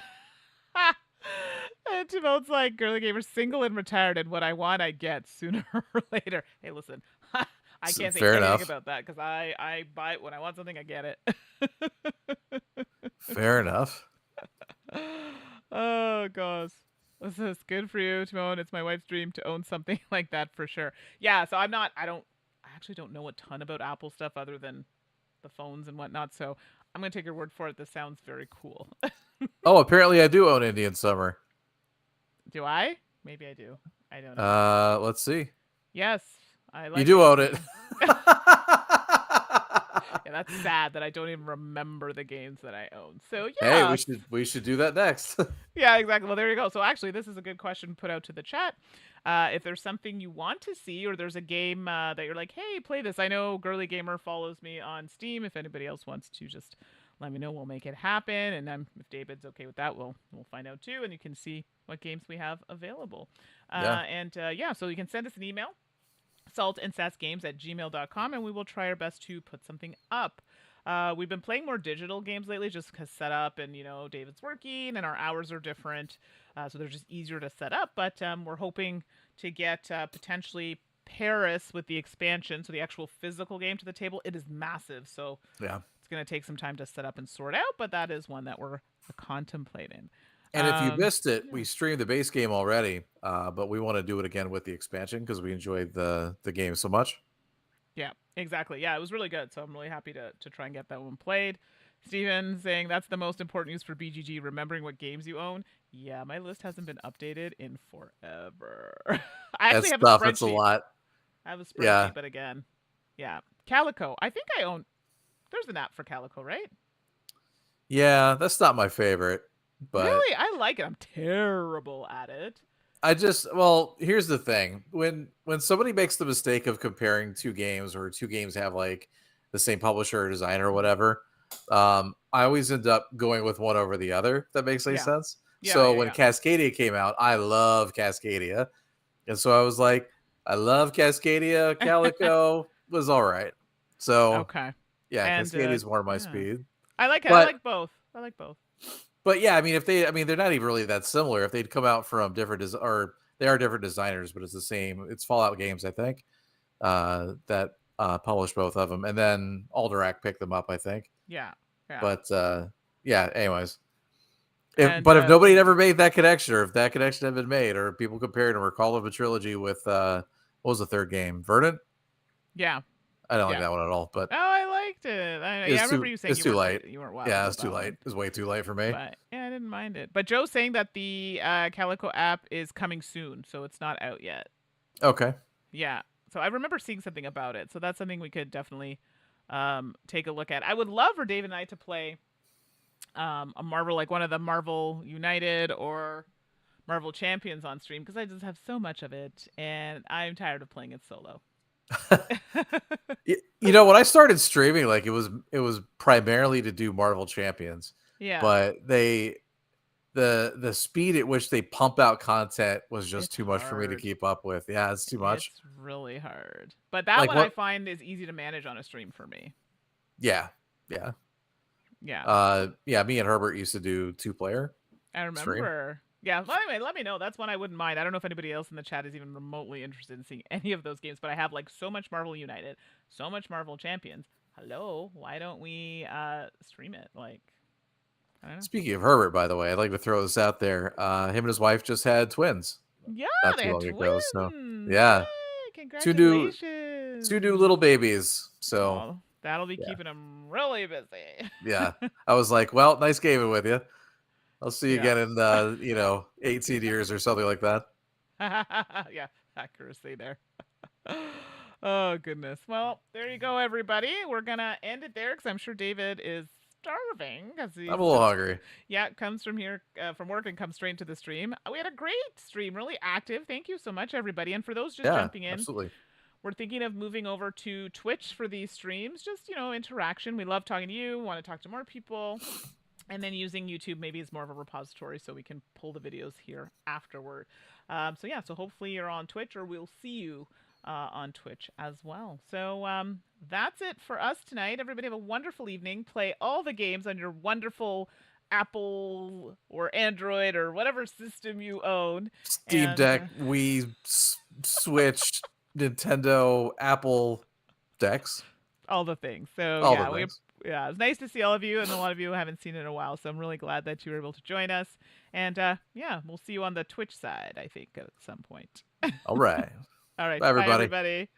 And Timon's like, girly gamer, single and retired, and what I want, I get sooner or later. Hey, listen, I can't say Fair anything enough. about that because I buy it when I want something, I get it. Fair enough. Oh gosh. This is good for you, Timon. It's my wife's dream to own something like that for sure. Yeah, so I actually don't know a ton about Apple stuff other than the phones and whatnot, so I'm gonna take your word for it. This sounds very cool. Oh, apparently I do own Indian Summer. Do I? Maybe I do. I don't know. Let's see. Yes, I You like do it. own it. Yeah, that's sad that I don't even remember the games that I own. So Hey, yeah, we should do that next. yeah, exactly. Well, there you go. So actually, this is a good question put out to the chat. If there's something you want to see, or there's a game that you're like, hey, play this. I know Girly Gamer follows me on Steam. If anybody else wants to, just let me know. We'll make it happen. And if David's okay with that, we'll find out too, and you can see what games we have available. Yeah. Yeah, so you can send us an email, saltandsassgames@gmail.com, and we will try our best to put something up. We've been playing more digital games lately just because setup and, David's working and our hours are different. So they're just easier to set up. But we're hoping to get potentially Paris with the expansion, so the actual physical game to the table. It is massive, so Yeah. it's going to take some time to set up and sort out, but that is one that we're contemplating. And if you missed it, Yeah. we streamed the base game already, but we want to do it again with the expansion because we enjoyed the game so much. Yeah, exactly. Yeah, it was really good. So I'm really happy to try and get that one played. Steven saying that's the most important news for BGG, remembering what games you own. Yeah, my list hasn't been updated in forever. I actually have a Stuff, spreadsheet. it's a lot. I have a spreadsheet, Yeah. but again, yeah. Calico. I think I own. There's an app for Calico, right? Yeah, that's not my favorite, but Really? I like it. I'm terrible at it. here's the thing. When somebody makes the mistake of comparing two games or two games have like the same publisher or designer or whatever, I always end up going with one over the other. If that makes any sense. Yeah, When Cascadia came out, I love Cascadia. And so I was like, I love Cascadia. Calico was all right. So okay. yeah, And, Cascadia is more my yeah. speed. I like it. But- I like both. But yeah, I mean, they're not even really that similar. If they'd come out from or they are different designers, but it's the same. It's Fallout Games, I think, that published both of them, and then Alderac picked them up, I think. Yeah. But yeah. Anyways, And, if nobody had ever made that connection, or if that connection had been made, or people compared them or called them a trilogy with what was the third game, Verdant? Yeah. I don't like that one at all. But oh, I liked it. I remember you saying it's too late. You weren't wild. Yeah, it's too late. It's way too late for me. But yeah, I didn't mind it. But Joe's saying that the Calico app is coming soon, so it's not out yet. Okay. Yeah. So I remember seeing something about it. So that's something we could definitely take a look at. I would love for Dave and I to play a Marvel, like one of the Marvel United or Marvel Champions on stream, because I just have so much of it, and I'm tired of playing it solo. When I started streaming, like it was primarily to do Marvel Champions. Yeah. But the speed at which they pump out content was just too much for me to keep up with. Yeah, it's too much. It's really hard. But that one I find is easy to manage on a stream for me. Yeah. Yeah. Me and Herbert used to do 2-player. I remember. Stream. Yeah. Well, anyway, let me know. That's one I wouldn't mind. I don't know if anybody else in the chat is even remotely interested in seeing any of those games, but I have like so much Marvel United, so much Marvel Champions. Hello, why don't we stream it? Like, I don't know. Speaking of Herbert, by the way, I'd like to throw this out there. Him and his wife just had twins. Yeah, they had twins. So yeah, Yay, congratulations. Two new little babies. So that'll be keeping them really busy. Yeah, I was like, well, nice gaming with you. I'll see you again in 18 years or something like that. Yeah, accuracy there. Oh goodness. Well, there you go, everybody. We're gonna end it there because I'm sure David is starving. I'm a little hungry. Yeah, comes from here from work and comes straight into the stream. We had a great stream, really active. Thank you so much, everybody. And for those just jumping in, absolutely. We're thinking of moving over to Twitch for these streams. Just interaction. We love talking to you. Want to talk to more people. And then using YouTube maybe as more of a repository so we can pull the videos here afterward. So hopefully you're on Twitch, or we'll see you on Twitch as well. So that's it for us tonight. Everybody have a wonderful evening. Play all the games on your wonderful Apple or Android or whatever system you own. Steam And Deck, Wii, Switch, Nintendo, Apple decks, all the things. So all yeah, the things. yeah, it's nice to see all of you, and a lot of you haven't seen it in a while. So I'm really glad that you were able to join us. And yeah, we'll see you on the Twitch side, I think, at some point. All right. All right, Bye, bye everybody. everybody.